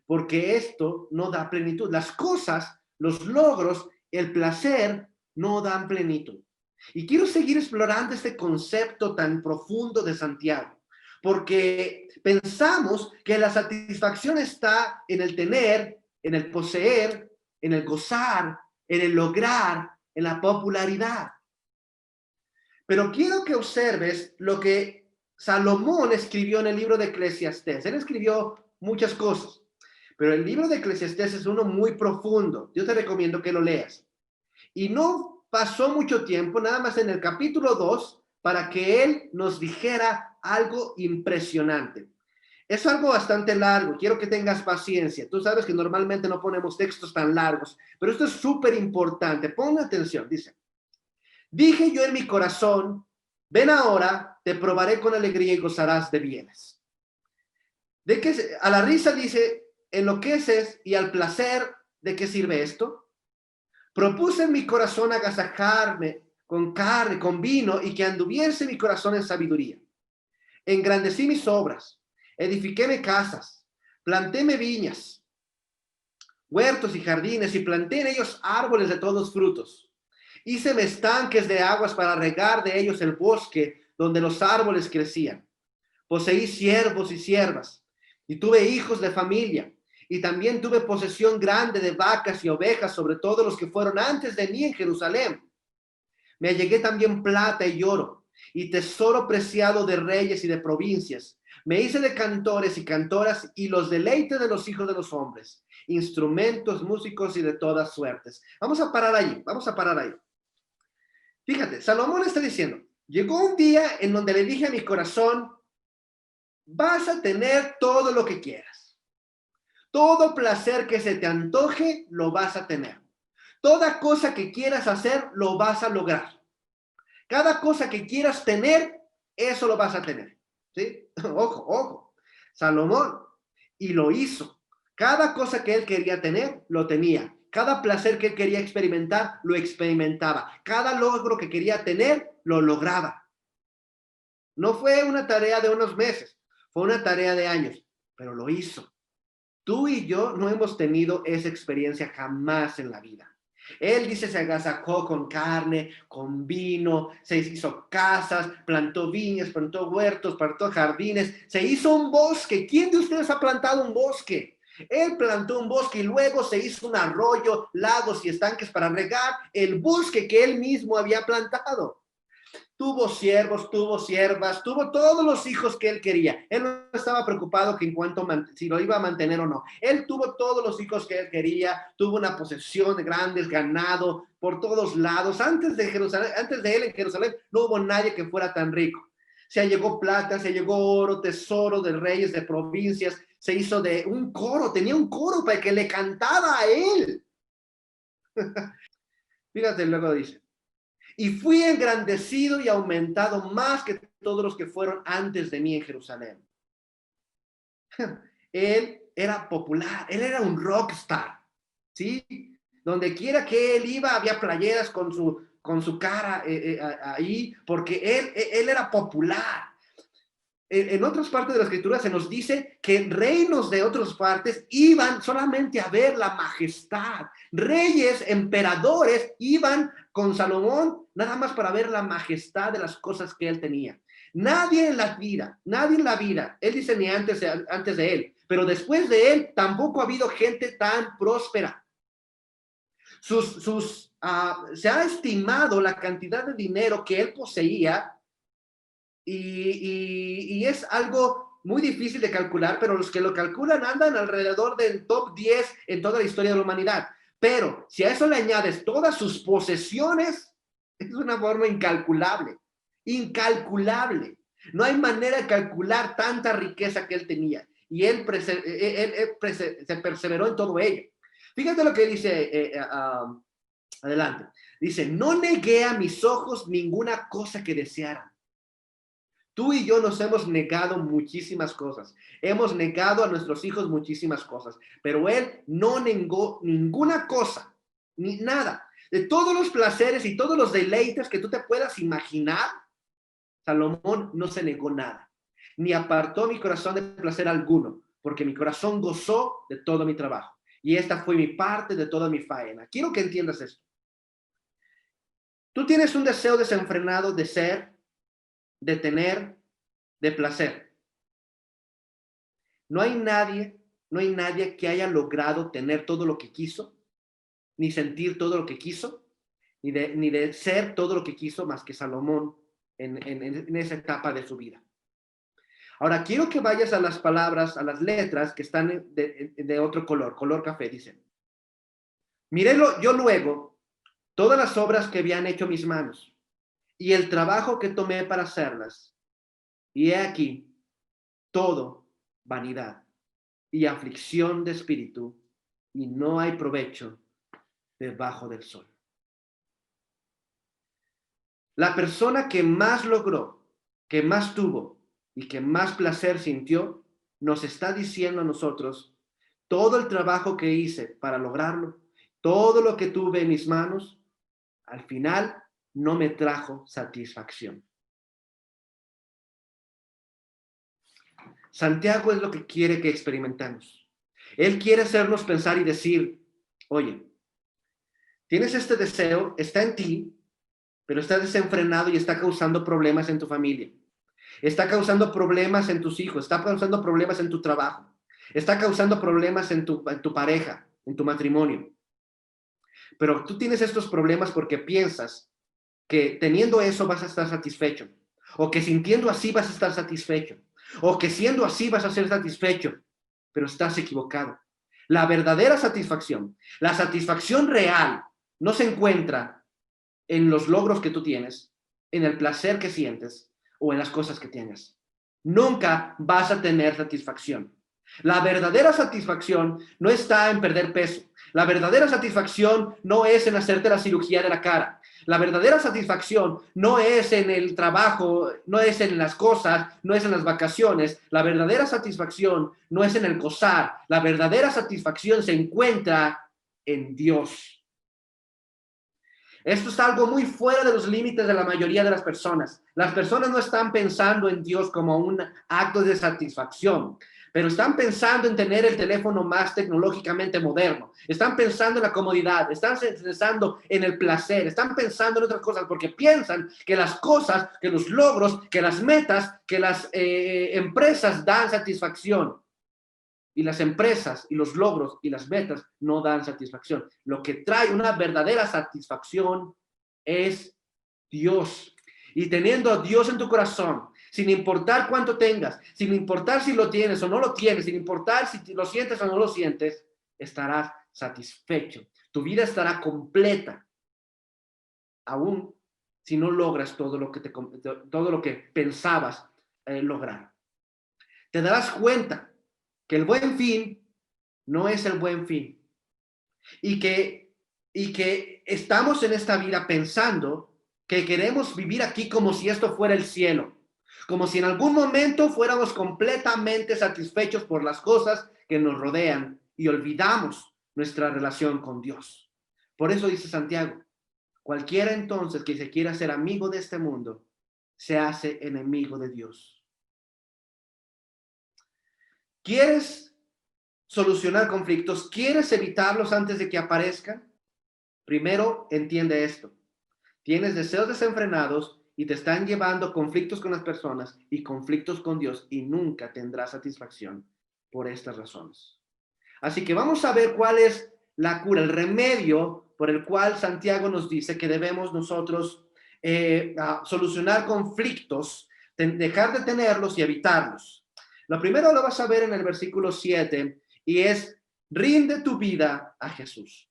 Porque esto no da plenitud. Las cosas, los logros, el placer no dan plenitud. Y quiero seguir explorando este concepto tan profundo de Santiago, porque pensamos que la satisfacción está en el tener, en el poseer, en el gozar, en el lograr, en la popularidad. Pero quiero que observes lo que Salomón escribió en el libro de Eclesiastés. Él escribió muchas cosas, pero el libro de Eclesiastés es uno muy profundo. Yo te recomiendo que lo leas. Y no pasó mucho tiempo, nada más en el capítulo 2, para que él nos dijera algo impresionante. Es algo bastante largo, quiero que tengas paciencia. Tú sabes que normalmente no ponemos textos tan largos, pero esto es súper importante. Pon atención, dice. Dije yo en mi corazón, ven ahora, te probaré con alegría y gozarás de bienes. ¿De qué? A la risa dice, enloqueces, y al placer, ¿de qué sirve esto? Propuse en mi corazón agasajarme con carne, con vino, y que anduviese mi corazón en sabiduría. Engrandecí mis obras, edifiquéme casas, plantéme viñas, huertos y jardines, y planté en ellos árboles de todos frutos. Híceme estanques de aguas para regar de ellos el bosque donde los árboles crecían. Poseí siervos y siervas, y tuve hijos de familia, y también tuve posesión grande de vacas y ovejas sobre todos los que fueron antes de mí en Jerusalén. Me allegué también plata y oro, y tesoro preciado de reyes y de provincias. Me hice de cantores y cantoras, y los deleites de los hijos de los hombres, instrumentos, músicos y de todas suertes. Vamos a parar ahí, vamos a parar ahí. Fíjate, Salomón está diciendo, llegó un día en donde le dije a mi corazón, vas a tener todo lo que quieras. Todo placer que se te antoje, lo vas a tener. Toda cosa que quieras hacer, lo vas a lograr. Cada cosa que quieras tener, eso lo vas a tener. ¿Sí? Ojo, ojo. Salomón, y lo hizo. Cada cosa que él quería tener, lo tenía. Cada placer que él quería experimentar, lo experimentaba. Cada logro que quería tener, lo lograba. No fue una tarea de unos meses, fue una tarea de años, pero lo hizo. Tú y yo no hemos tenido esa experiencia jamás en la vida. Él dice, se agasajó con carne, con vino, se hizo casas, plantó viñas, plantó huertos, plantó jardines, se hizo un bosque. ¿Quién de ustedes ha plantado un bosque? Él plantó un bosque y luego se hizo un arroyo, lagos y estanques para regar el bosque que él mismo había plantado. Tuvo siervos, tuvo siervas, tuvo todos los hijos que él quería. Él no estaba preocupado que en cuanto si lo iba a mantener o no. Él tuvo todos los hijos que él quería, tuvo una posesión de grandes, ganado por todos lados. Antes de Jerusalén, antes de él en Jerusalén, no hubo nadie que fuera tan rico. Se llegó plata, se llegó oro, tesoro de reyes, de provincias. Se hizo de un coro, tenía un coro para que le cantaba a él. Fíjate, luego dice. Y fui engrandecido y aumentado más que todos los que fueron antes de mí en Jerusalén. Él era popular, él era un rockstar, ¿sí? Donde quiera que él iba, había playeras con su cara ahí, porque él era popular. En otras partes de la escritura se nos dice que reinos de otras partes iban solamente a ver la majestad. Reyes, emperadores iban con Salomón nada más para ver la majestad de las cosas que él tenía. Nadie en la vida, él dice ni antes de él, pero después de él tampoco ha habido gente tan próspera. Se ha estimado la cantidad de dinero que él poseía y es algo muy difícil de calcular, pero los que lo calculan andan alrededor del top 10 en toda la historia de la humanidad. Pero si a eso le añades todas sus posesiones, es una forma incalculable, incalculable. No hay manera de calcular tanta riqueza que él tenía. Y él se perseveró en todo ello. Fíjate lo que dice adelante. Dice, no negué a mis ojos ninguna cosa que desearan. Tú y yo nos hemos negado muchísimas cosas. Hemos negado a nuestros hijos muchísimas cosas. Pero él no negó ninguna cosa, ni nada. De todos los placeres y todos los deleites que tú te puedas imaginar, Salomón no se negó nada. Ni apartó mi corazón de placer alguno, porque mi corazón gozó de todo mi trabajo. Y esta fue mi parte de toda mi faena. Quiero que entiendas esto. Tú tienes un deseo desenfrenado de ser, de tener, de placer. No hay nadie que haya logrado tener todo lo que quiso, ni sentir todo lo que quiso, ni de ser todo lo que quiso más que Salomón en esa etapa de su vida. Ahora, quiero que vayas a las palabras, a las letras que están de otro color café, dicen. Miré yo luego todas las obras que habían hecho mis manos y el trabajo que tomé para hacerlas. Y he aquí, todo vanidad y aflicción de espíritu, y no hay provecho debajo del sol. La persona que más logró, que más tuvo y que más placer sintió, nos está diciendo a nosotros, todo el trabajo que hice para lograrlo, todo lo que tuve en mis manos, al final no me trajo satisfacción. Santiago es lo que quiere que experimentemos. Él quiere hacernos pensar y decir, oye, tienes este deseo, está en ti, pero está desenfrenado y está causando problemas en tu familia. Está causando problemas en tus hijos, está causando problemas en tu trabajo, está causando problemas en tu pareja, en tu matrimonio. Pero tú tienes estos problemas porque piensas que teniendo eso vas a estar satisfecho, o que sintiendo así vas a estar satisfecho, o que siendo así vas a ser satisfecho, pero estás equivocado. La verdadera satisfacción, la satisfacción real, no se encuentra en los logros que tú tienes, en el placer que sientes o en las cosas que tienes. Nunca vas a tener satisfacción. La verdadera satisfacción no está en perder peso. La verdadera satisfacción no es en hacerte la cirugía de la cara. La verdadera satisfacción no es en el trabajo, no es en las cosas, no es en las vacaciones. La verdadera satisfacción no es en el gozar. La verdadera satisfacción se encuentra en Dios. Esto es algo muy fuera de los límites de la mayoría de las personas. Las personas no están pensando en Dios como un acto de satisfacción, pero están pensando en tener el teléfono más tecnológicamente moderno. Están pensando en la comodidad, están pensando en el placer, están pensando en otras cosas porque piensan que las cosas, que los logros, que las metas, que las empresas dan satisfacción. Y las empresas y los logros y las metas no dan satisfacción. Lo que trae una verdadera satisfacción es Dios. Y teniendo a Dios en tu corazón, sin importar cuánto tengas, sin importar si lo tienes o no lo tienes, sin importar si lo sientes o no lo sientes, estarás satisfecho. Tu vida estará completa, aún si no logras todo lo que pensabas lograr. Te darás cuenta que el buen fin no es el buen fin. Y que estamos en esta vida pensando que queremos vivir aquí como si esto fuera el cielo. Como si en algún momento fuéramos completamente satisfechos por las cosas que nos rodean y olvidamos nuestra relación con Dios. Por eso dice Santiago, cualquiera entonces que se quiera ser amigo de este mundo, se hace enemigo de Dios. ¿Quieres solucionar conflictos? ¿Quieres evitarlos antes de que aparezcan? Primero, entiende esto. Tienes deseos desenfrenados y te están llevando conflictos con las personas y conflictos con Dios y nunca tendrás satisfacción por estas razones. Así que vamos a ver cuál es la cura, el remedio por el cual Santiago nos dice que debemos nosotros solucionar conflictos, dejar de tenerlos y evitarlos. Lo primero lo vas a ver en el versículo 7 y es, rinde tu vida a Jesús.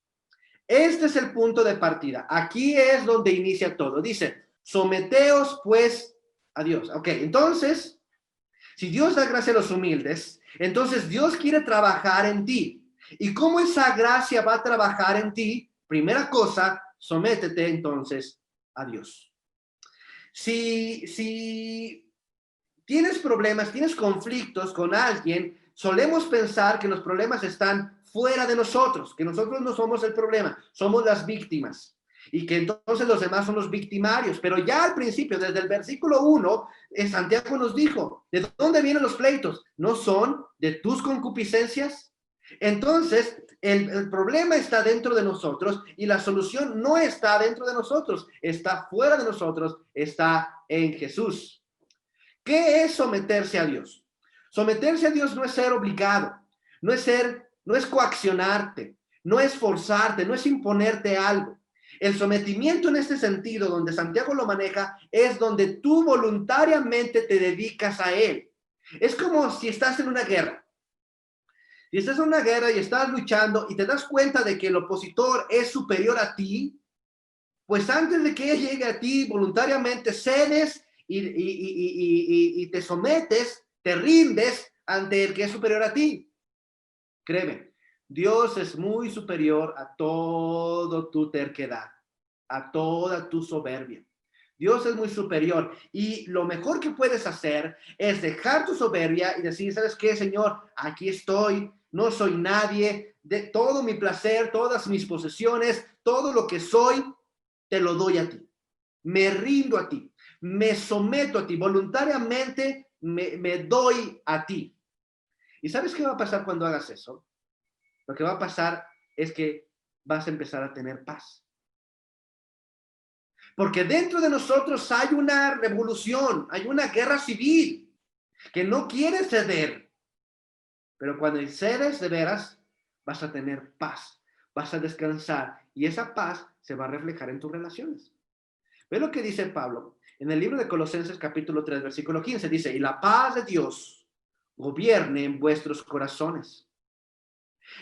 Este es el punto de partida. Aquí es donde inicia todo. Dice, someteos pues a Dios. Ok, entonces, si Dios da gracia a los humildes, entonces Dios quiere trabajar en ti. ¿Y cómo esa gracia va a trabajar en ti? Primera cosa, sométete entonces a Dios. Si tienes problemas, tienes conflictos con alguien, solemos pensar que los problemas están fuera de nosotros, que nosotros no somos el problema, somos las víctimas. Y que entonces los demás son los victimarios. Pero ya al principio, desde el versículo 1, Santiago nos dijo, ¿de dónde vienen los pleitos? ¿No son de tus concupiscencias? Entonces, el problema está dentro de nosotros y la solución no está dentro de nosotros, está fuera de nosotros, está en Jesús. ¿Qué es someterse a Dios? Someterse a Dios no es ser obligado, no es coaccionarte, no es forzarte, no es imponerte algo. El sometimiento en este sentido, donde Santiago lo maneja, es donde tú voluntariamente te dedicas a Él. Es como si estás en una guerra. Si estás en una guerra y estás luchando y te das cuenta de que el opositor es superior a ti, pues antes de que él llegue a ti, voluntariamente cedes y te sometes, te rindes ante el que es superior a ti. Créeme, Dios es muy superior a todo tu terquedad, a toda tu soberbia. Dios es muy superior. Y lo mejor que puedes hacer es dejar tu soberbia y decir, ¿sabes qué, Señor? Aquí estoy, no soy nadie, de todo mi placer, todas mis posesiones, todo lo que soy, te lo doy a ti. Me rindo a ti, me someto a ti, voluntariamente me doy a ti. ¿Y sabes qué va a pasar cuando hagas eso? Lo que va a pasar es que vas a empezar a tener paz. Porque dentro de nosotros hay una revolución, hay una guerra civil que no quiere ceder. Pero cuando cedes de veras, vas a tener paz, vas a descansar y esa paz se va a reflejar en tus relaciones. Ve lo que dice Pablo en el libro de Colosenses capítulo 3, versículo 15. Dice, y la paz de Dios gobierne en vuestros corazones.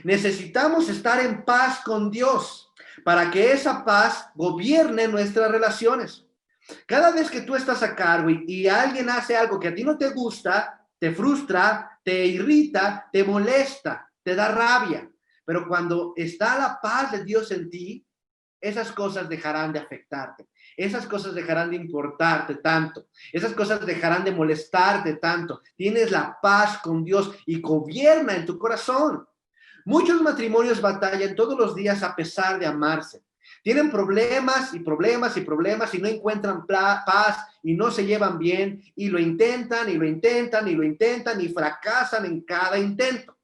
Necesitamos estar en paz con Dios para que esa paz gobierne nuestras relaciones. Cada vez que tú estás a cargo y alguien hace algo que a ti no te gusta, te frustra, te irrita, te molesta, te da rabia. Pero cuando está la paz de Dios en ti, esas cosas dejarán de afectarte. Esas cosas dejarán de importarte tanto. Esas cosas dejarán de molestarte tanto. Tienes la paz con Dios y gobierna en tu corazón. Muchos matrimonios batallan todos los días a pesar de amarse. Tienen problemas y problemas y problemas y no encuentran paz y no se llevan bien y lo intentan y lo intentan y lo intentan y fracasan en cada intento.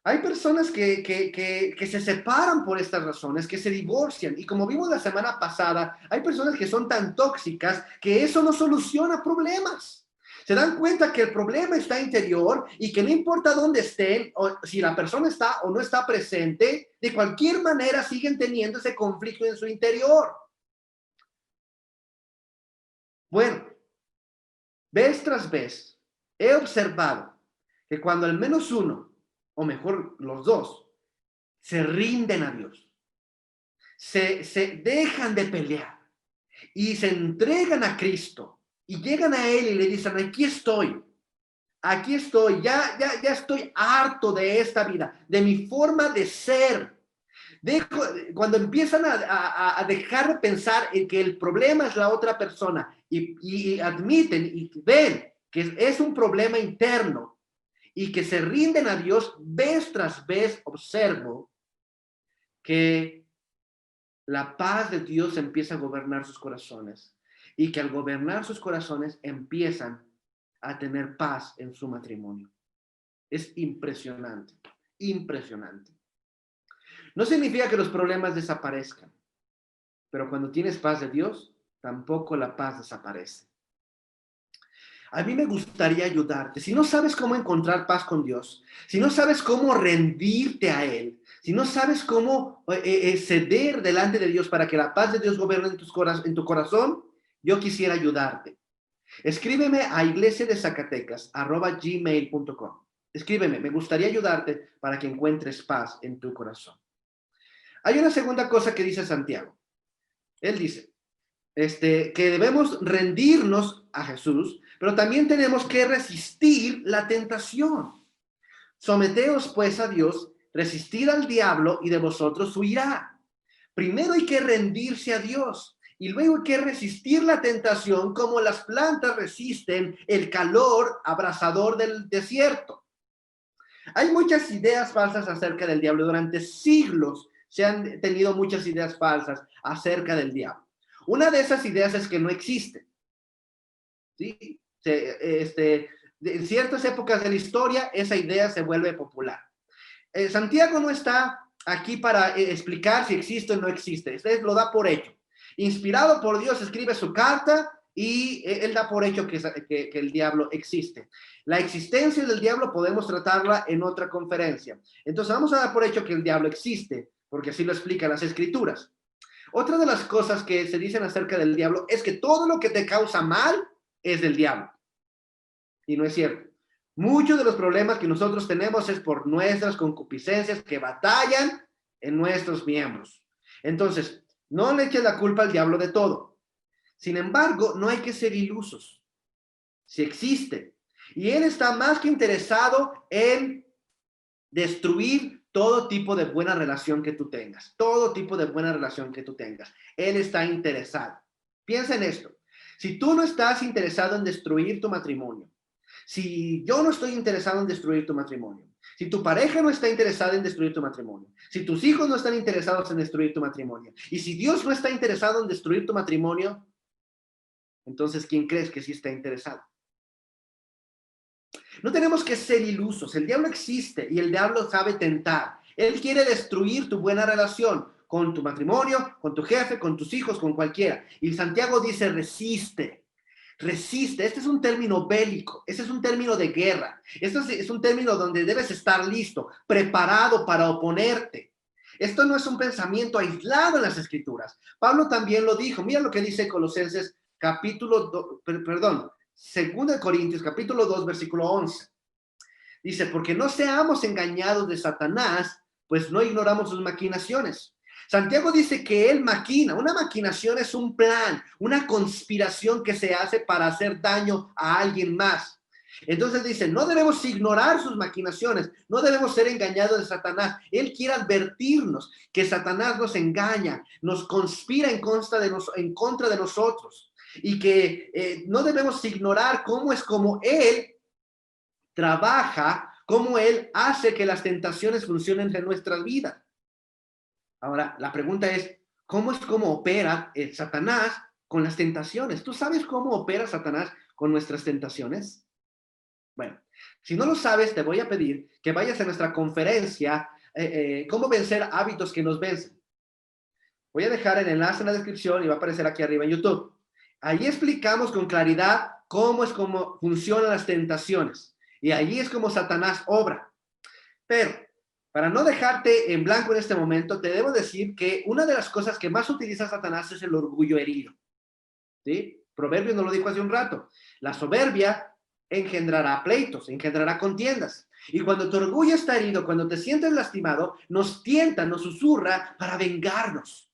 Hay personas que se separan por estas razones, que se divorcian. Y como vimos la semana pasada, hay personas que son tan tóxicas que eso no soluciona problemas. Se dan cuenta que el problema está interior y que no importa dónde estén, o si la persona está o no está presente, de cualquier manera siguen teniendo ese conflicto en su interior. Bueno, vez tras vez, he observado que cuando al menos uno, o mejor los dos, se rinden a Dios, se dejan de pelear y se entregan a Cristo y llegan a Él y le dicen, aquí estoy, ya estoy harto de esta vida, de mi forma de ser. Cuando empiezan a dejar de pensar en que el problema es la otra persona y admiten y ven que es un problema interno y que se rinden a Dios, vez tras vez observo que la paz de Dios empieza a gobernar sus corazones y que al gobernar sus corazones empiezan a tener paz en su matrimonio. Es impresionante, impresionante. No significa que los problemas desaparezcan, pero cuando tienes paz de Dios, tampoco la paz desaparece. A mí me gustaría ayudarte. Si no sabes cómo encontrar paz con Dios, si no sabes cómo rendirte a Él, si no sabes cómo ceder delante de Dios para que la paz de Dios gobierne en tu corazón, yo quisiera ayudarte. Escríbeme a iglesiadezacatecas@gmail.com. Escríbeme, me gustaría ayudarte para que encuentres paz en tu corazón. Hay una segunda cosa que dice Santiago. Él dice que debemos rendirnos a Jesús, pero también tenemos que resistir la tentación. Someteos pues a Dios, resistid al diablo y de vosotros huirá. Primero hay que rendirse a Dios y luego hay que resistir la tentación como las plantas resisten el calor abrasador del desierto. Hay muchas ideas falsas acerca del diablo. Durante siglos se han tenido muchas ideas falsas acerca del diablo. Una de esas ideas es que no existe. ¿Sí? En ciertas épocas de la historia, esa idea se vuelve popular. Santiago no está aquí para explicar si existe o no existe. Usted lo da por hecho. Inspirado por Dios, escribe su carta y él da por hecho que el diablo existe. La existencia del diablo podemos tratarla en otra conferencia. Entonces vamos a dar por hecho que el diablo existe, porque así lo explican las escrituras. Otra de las cosas que se dicen acerca del diablo es que todo lo que te causa mal es del diablo. Y no es cierto. Muchos de los problemas que nosotros tenemos es por nuestras concupiscencias que batallan en nuestros miembros. Entonces, no le eches la culpa al diablo de todo. Sin embargo, no hay que ser ilusos. Si existe. Y él está más que interesado en destruir todo tipo de buena relación que tú tengas, todo tipo de buena relación que tú tengas. Él está interesado. Piensa en esto. Si tú no estás interesado en destruir tu matrimonio, si yo no estoy interesado en destruir tu matrimonio, si tu pareja no está interesada en destruir tu matrimonio, si tus hijos no están interesados en destruir tu matrimonio, y si Dios no está interesado en destruir tu matrimonio, entonces, ¿quién crees que sí está interesado? No tenemos que ser ilusos. El diablo existe y el diablo sabe tentar. Él quiere destruir tu buena relación con tu matrimonio, con tu jefe, con tus hijos, con cualquiera. Y Santiago dice, resiste. Resiste. Este es un término bélico. Este es un término de guerra. Este es un término donde debes estar listo, preparado para oponerte. Esto no es un pensamiento aislado en las Escrituras. Pablo también lo dijo. Mira lo que dice Colosenses Segunda de Corintios, capítulo 2, versículo 11. Dice, porque no seamos engañados de Satanás, pues no ignoramos sus maquinaciones. Santiago dice que él maquina. Una maquinación es un plan, una conspiración que se hace para hacer daño a alguien más. Entonces dice, no debemos ignorar sus maquinaciones, no debemos ser engañados de Satanás. Él quiere advertirnos que Satanás nos engaña, nos conspira en contra de nosotros y que no debemos ignorar cómo él trabaja, cómo él hace que las tentaciones funcionen en nuestras vidas. Ahora, la pregunta es, ¿cómo opera Satanás con las tentaciones? ¿Tú sabes cómo opera Satanás con nuestras tentaciones? Bueno, si no lo sabes, te voy a pedir que vayas a nuestra conferencia, ¿Cómo vencer hábitos que nos vencen? Voy a dejar el enlace en la descripción y va a aparecer aquí arriba en YouTube. Ahí explicamos con claridad cómo funcionan las tentaciones. Y allí es como Satanás obra. Pero, para no dejarte en blanco en este momento, te debo decir que una de las cosas que más utiliza Satanás es el orgullo herido. ¿Sí? Proverbios nos lo dijo hace un rato. La soberbia engendrará pleitos, engendrará contiendas. Y cuando tu orgullo está herido, cuando te sientes lastimado, nos tienta, nos susurra para vengarnos.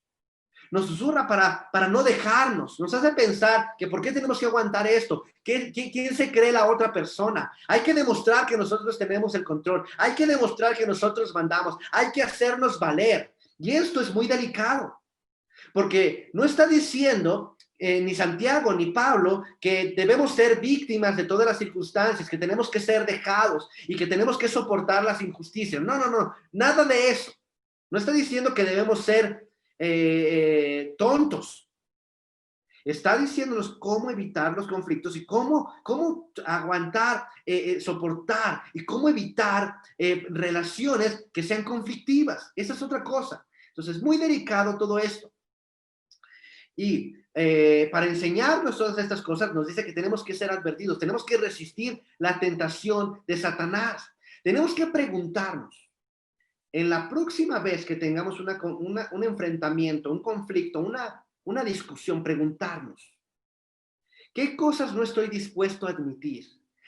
Nos susurra para no dejarnos, nos hace pensar que por qué tenemos que aguantar esto, ¿quién se cree la otra persona? Hay que demostrar que nosotros tenemos el control, hay que demostrar que nosotros mandamos, hay que hacernos valer. Y esto es muy delicado, porque no está diciendo ni Santiago ni Pablo que debemos ser víctimas de todas las circunstancias, que tenemos que ser dejados y que tenemos que soportar las injusticias. No, nada de eso. No está diciendo que debemos ser tontos. Está diciéndonos cómo evitar los conflictos y cómo aguantar, soportar y cómo evitar relaciones que sean conflictivas. Esa es otra cosa. Entonces, es muy delicado todo esto. Y para enseñarnos todas estas cosas, nos dice que tenemos que ser advertidos, tenemos que resistir la tentación de Satanás. Tenemos que preguntarnos, en la próxima vez que tengamos un enfrentamiento, un conflicto, una discusión, preguntarnos, ¿qué cosas no estoy dispuesto a admitir?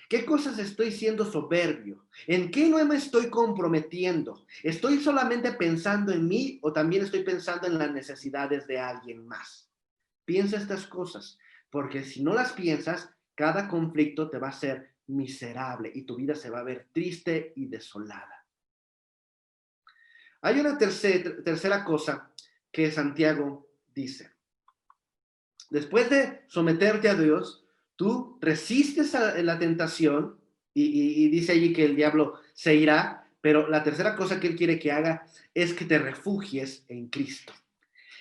¿Qué cosas estoy siendo soberbio? ¿En qué no me estoy comprometiendo? ¿Estoy solamente pensando en mí o también estoy pensando en las necesidades de alguien más? Piensa estas cosas, porque si no las piensas, cada conflicto te va a ser miserable y tu vida se va a ver triste y desolada. Hay una tercera cosa que Santiago dice. Después de someterte a Dios, tú resistes a la tentación y dice allí que el diablo se irá, pero la tercera cosa que él quiere que haga es que te refugies en Cristo.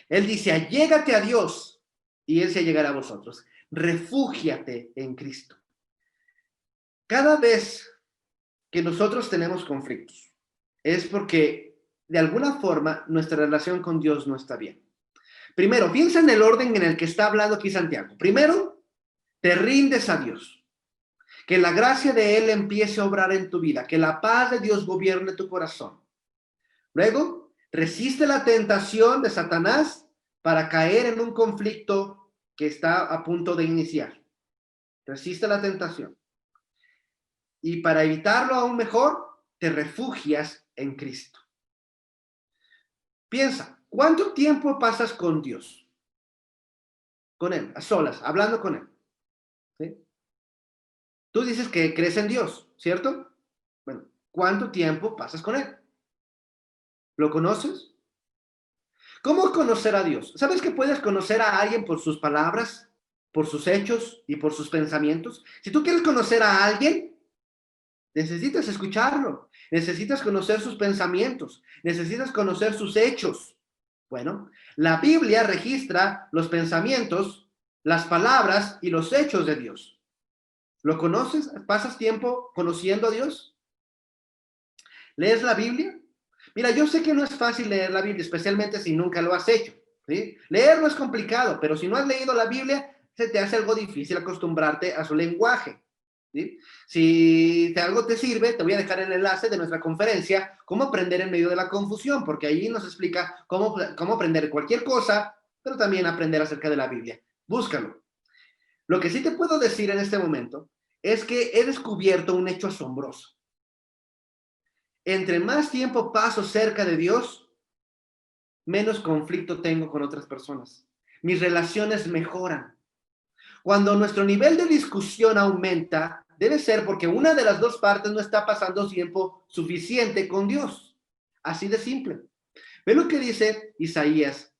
Él dice, allégate a Dios y Él se allegará a vosotros. Refúgiate en Cristo. Cada vez que nosotros tenemos conflictos, es porque de alguna forma nuestra relación con Dios no está bien. Primero, piensa en el orden en el que está hablando aquí Santiago. Primero, te rindes a Dios. Que la gracia de Él empiece a obrar en tu vida. Que la paz de Dios gobierne tu corazón. Luego, resiste la tentación de Satanás para caer en un conflicto que está a punto de iniciar. Resiste la tentación. Y para evitarlo aún mejor, te refugias en Cristo. Piensa, ¿cuánto tiempo pasas con Dios? Con Él, a solas, hablando con Él. ¿Sí? Tú dices que crees en Dios, ¿cierto? Bueno, ¿cuánto tiempo pasas con Él? ¿Lo conoces? ¿Cómo conocer a Dios? ¿Sabes que puedes conocer a alguien por sus palabras, por sus hechos y por sus pensamientos? Si tú quieres conocer a alguien, necesitas escucharlo, necesitas conocer sus pensamientos, necesitas conocer sus hechos. Bueno, la Biblia registra los pensamientos, las palabras y los hechos de Dios. ¿Lo conoces? ¿Pasas tiempo conociendo a Dios? ¿Lees la Biblia? Mira, yo sé que no es fácil leer la Biblia, especialmente si nunca lo has hecho, ¿sí? Leer no es complicado, pero si no has leído la Biblia, se te hace algo difícil acostumbrarte a su lenguaje, ¿sí? Si algo te sirve, te voy a dejar el enlace de nuestra conferencia, Cómo aprender en medio de la confusión, porque ahí nos explica cómo aprender cualquier cosa, pero también aprender acerca de la Biblia. Búscalo. Lo que sí te puedo decir en este momento es que he descubierto un hecho asombroso. Entre más tiempo paso cerca de Dios, menos conflicto tengo con otras personas. Mis relaciones mejoran. Cuando nuestro nivel de discusión aumenta, debe ser porque una de las dos partes no está pasando tiempo suficiente con Dios. Así de simple. Ve lo que dice Isaías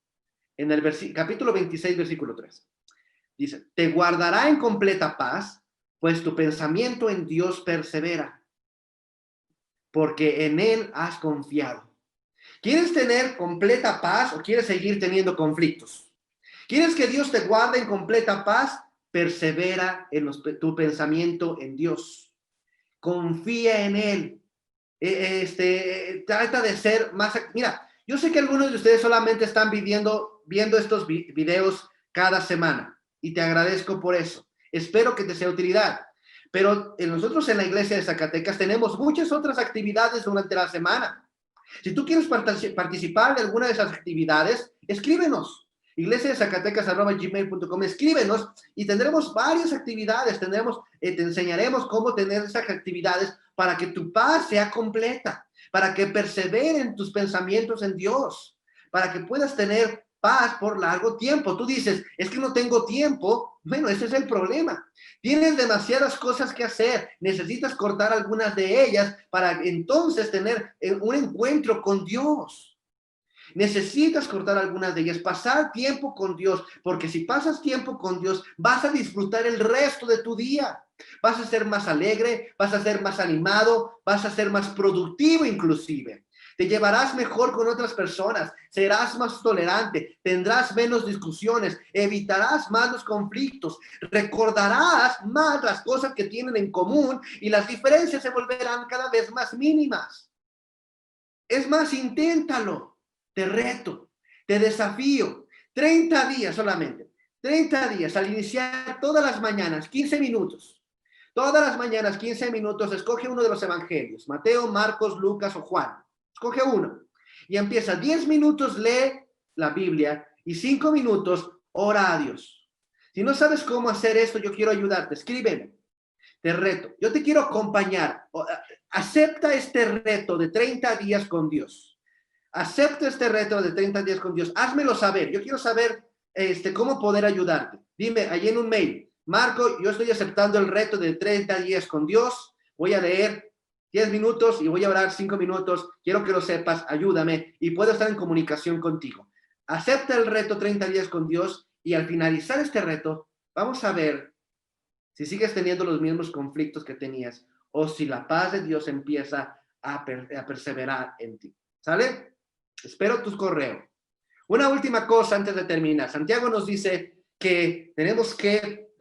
en el capítulo 26, versículo 3. Dice, te guardará en completa paz, pues tu pensamiento en Dios persevera, porque en Él has confiado. ¿Quieres tener completa paz o quieres seguir teniendo conflictos? ¿Quieres que Dios te guarde en completa paz? Persevera en tu pensamiento en Dios. Confía en Él. Trata de ser más... Mira, yo sé que algunos de ustedes solamente están viendo estos videos cada semana y te agradezco por eso. Espero que te sea de utilidad. Pero nosotros en la iglesia de Zacatecas tenemos muchas otras actividades durante la semana. Si tú quieres participar de alguna de esas actividades, escríbenos. iglesiadezacatecas@gmail.com, escríbenos y tendremos varias actividades. Te enseñaremos cómo tener esas actividades para que tu paz sea completa, para que perseveren tus pensamientos en Dios, para que puedas tener paz por largo tiempo. Tú dices, es que no tengo tiempo. Bueno, ese es el problema. Tienes demasiadas cosas que hacer. Necesitas cortar algunas de ellas para entonces tener un encuentro con Dios. Necesitas cortar algunas de ellas, pasar tiempo con Dios, porque si pasas tiempo con Dios, vas a disfrutar el resto de tu día. Vas a ser más alegre, vas a ser más animado, vas a ser más productivo inclusive. Te llevarás mejor con otras personas, serás más tolerante, tendrás menos discusiones, evitarás más los conflictos, recordarás más las cosas que tienen en común y las diferencias se volverán cada vez más mínimas. Es más, inténtalo. Te reto, te desafío. 30 días solamente. 30 días al iniciar todas las mañanas, 15 minutos. Todas las mañanas, 15 minutos, escoge uno de los evangelios. Mateo, Marcos, Lucas o Juan. Escoge uno. Y empieza 10 minutos, lee la Biblia y 5 minutos, ora a Dios. Si no sabes cómo hacer esto, yo quiero ayudarte. Escríbeme. Te reto. Yo te quiero acompañar. Acepta este reto de 30 días con Dios. Acepta este reto de 30 días con Dios. Házmelo saber. Yo quiero saber cómo poder ayudarte. Dime ahí en un mail. Marco, yo estoy aceptando el reto de 30 días con Dios. Voy a leer 10 minutos y voy a orar 5 minutos. Quiero que lo sepas. Ayúdame y puedo estar en comunicación contigo. Acepta el reto 30 días con Dios y al finalizar este reto, vamos a ver si sigues teniendo los mismos conflictos que tenías o si la paz de Dios empieza a perseverar en ti. ¿Sale? Espero tus correos. Una última cosa antes de terminar. Santiago nos dice que tenemos que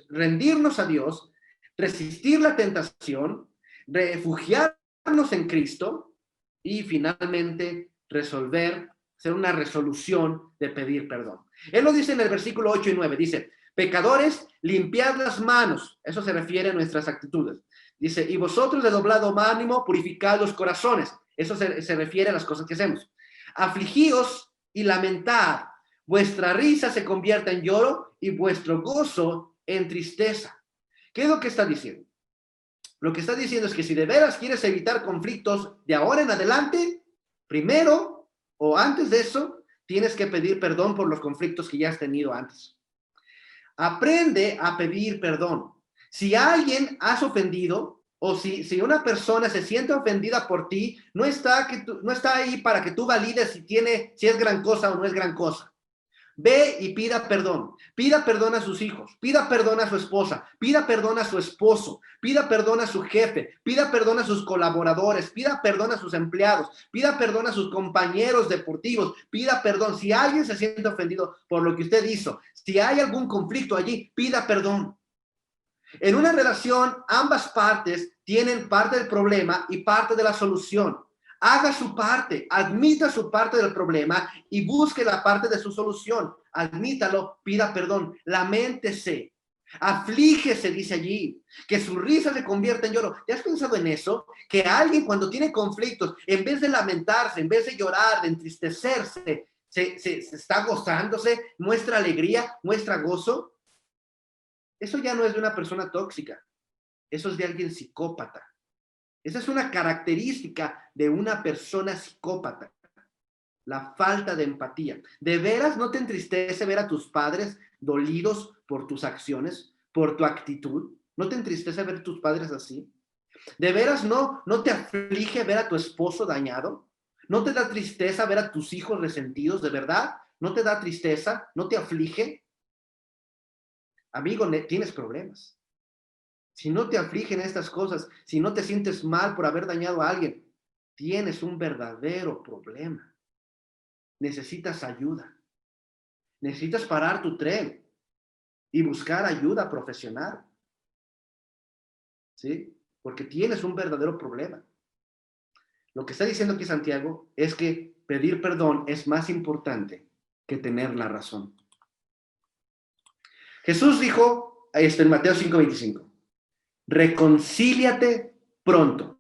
rendirnos a Dios, resistir la tentación, refugiarnos en Cristo y finalmente hacer una resolución de pedir perdón. Él lo dice en el versículo 8 y 9. Dice, pecadores, limpiad las manos. Eso se refiere a nuestras actitudes. Dice, y vosotros de doblado ánimo, purificad los corazones. Eso se refiere a las cosas que hacemos. Afligíos y lamentad. Vuestra risa se convierta en lloro y vuestro gozo en tristeza. ¿Qué es lo que está diciendo? Lo que está diciendo es que si de veras quieres evitar conflictos de ahora en adelante, primero o antes de eso, tienes que pedir perdón por los conflictos que ya has tenido antes. Aprende a pedir perdón. Si a alguien has ofendido O si una persona se siente ofendida por ti, no está ahí para que tú valides si es gran cosa o no es gran cosa. Ve y pida perdón. Pida perdón a sus hijos, pida perdón a su esposa, pida perdón a su esposo, pida perdón a su jefe, pida perdón a sus colaboradores, pida perdón a sus empleados, pida perdón a sus compañeros deportivos, pida perdón. Si alguien se siente ofendido por lo que usted hizo, si hay algún conflicto allí, pida perdón. En una relación, ambas partes tienen parte del problema y parte de la solución. Haga su parte, admita su parte del problema y busque la parte de su solución. Admítalo, pida perdón, lamentése, aflígese, dice allí, que su risa se convierta en lloro. ¿Te has pensado en eso? Que alguien cuando tiene conflictos, en vez de lamentarse, en vez de llorar, de entristecerse, se está gozándose, muestra alegría, muestra gozo. Eso ya no es de una persona tóxica, eso es de alguien psicópata. Esa es una característica de una persona psicópata, la falta de empatía. ¿De veras no te entristece ver a tus padres dolidos por tus acciones, por tu actitud? ¿No te entristece ver a tus padres así? ¿De veras no te aflige ver a tu esposo dañado? ¿No te da tristeza ver a tus hijos resentidos? ¿De verdad? ¿No te da tristeza? ¿No te aflige? Amigo, tienes problemas. Si no te afligen estas cosas, si no te sientes mal por haber dañado a alguien, tienes un verdadero problema. Necesitas ayuda. Necesitas parar tu tren y buscar ayuda profesional. ¿Sí? Porque tienes un verdadero problema. Lo que está diciendo aquí Santiago es que pedir perdón es más importante que tener la razón. Jesús dijo esto en Mateo 5:25. Reconcíliate pronto.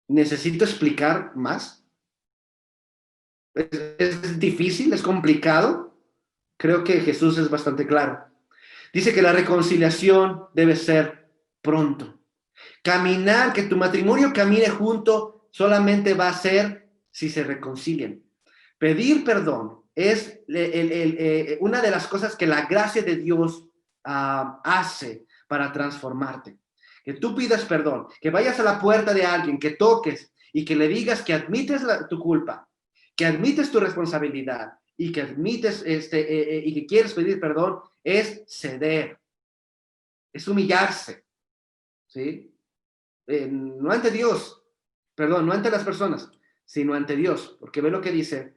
¿Necesito explicar más? ¿Es difícil? ¿Es complicado? Creo que Jesús es bastante claro. Dice que la reconciliación debe ser pronto. Caminar, que tu matrimonio camine junto, solamente va a ser si se reconcilian. Pedir perdón es una de las cosas que la gracia de Dios hace para transformarte. Que tú pidas perdón, que vayas a la puerta de alguien, que toques y que le digas que admites tu culpa, que admites tu responsabilidad y que admites y que quieres pedir perdón, es ceder, es humillarse, ¿sí? No ante Dios, perdón, no ante las personas, sino ante Dios, porque ve lo que dice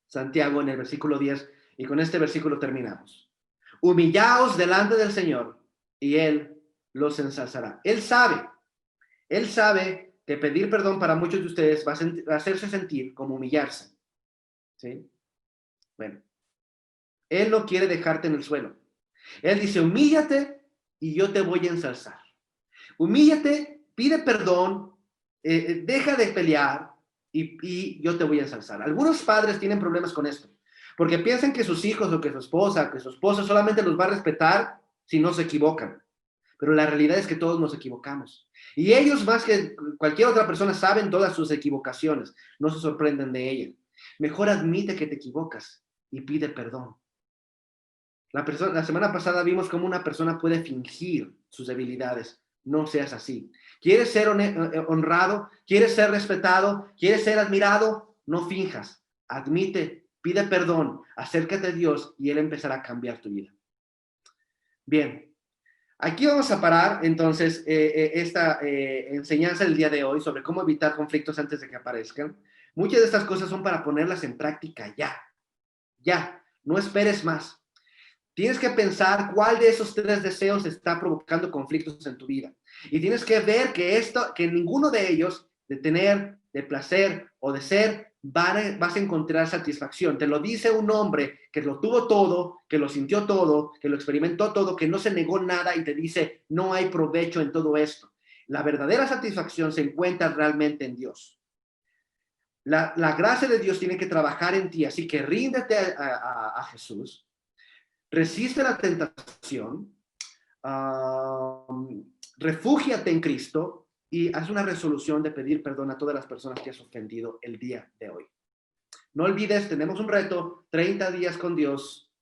Santiago en el versículo 10, y con este versículo terminamos. Humillaos delante del Señor, y Él los ensalzará. Él sabe que pedir perdón para muchos de ustedes va a hacerse sentir como humillarse, ¿sí? Bueno, Él no quiere dejarte en el suelo. Él dice, humíllate y yo te voy a ensalzar. Humíllate, pide perdón, deja de pelear y yo te voy a ensalzar. Algunos padres tienen problemas con esto, porque piensan que sus hijos o que su esposa, que su esposo solamente los va a respetar si no se equivocan. Pero la realidad es que todos nos equivocamos. Y ellos, más que cualquier otra persona, saben todas sus equivocaciones. No se sorprenden de ellas. Mejor admite que te equivocas y pide perdón. La semana pasada vimos cómo una persona puede fingir sus debilidades. No seas así. ¿Quieres ser honrado? ¿Quieres ser respetado? ¿Quieres ser admirado? No finjas. Admite, pide perdón, acércate a Dios y Él empezará a cambiar tu vida. Bien, aquí vamos a parar entonces esta enseñanza del día de hoy sobre cómo evitar conflictos antes de que aparezcan. Muchas de estas cosas son para ponerlas en práctica ya. Ya, no esperes más. Tienes que pensar cuál de esos 3 deseos está provocando conflictos en tu vida. Y tienes que ver que ninguno de ellos, de tener, de placer o de ser, vas a encontrar satisfacción. Te lo dice un hombre que lo tuvo todo, que lo sintió todo, que lo experimentó todo, que no se negó nada y te dice, no hay provecho en todo esto. La verdadera satisfacción se encuentra realmente en Dios. La gracia de Dios tiene que trabajar en ti, así que ríndete a Jesús. Resiste la tentación, refúgiate en Cristo y haz una resolución de pedir perdón a todas las personas que has ofendido el día de hoy. No olvides, tenemos un reto, 30 días con Dios,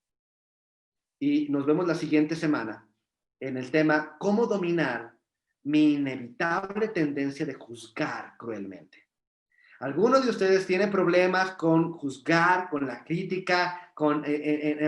y nos vemos la siguiente semana en el tema cómo dominar mi inevitable tendencia de juzgar cruelmente. Algunos de ustedes tienen problemas con juzgar, con la crítica, con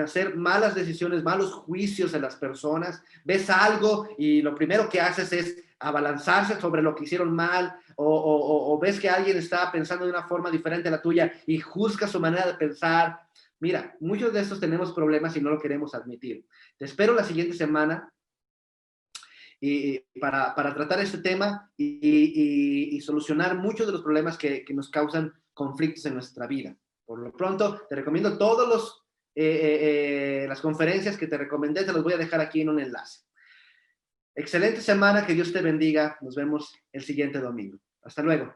hacer malas decisiones, malos juicios en las personas. Ves algo y lo primero que haces es abalanzarse sobre lo que hicieron mal, o ves que alguien está pensando de una forma diferente a la tuya y juzgas su manera de pensar. Mira, muchos de estos tenemos problemas y no lo queremos admitir. Te espero la siguiente semana para tratar este tema y solucionar muchos de los problemas que nos causan conflictos en nuestra vida. Por lo pronto, te recomiendo todas las conferencias que te recomendé, te los voy a dejar aquí en un enlace. Excelente semana, que Dios te bendiga. Nos vemos el siguiente domingo. Hasta luego.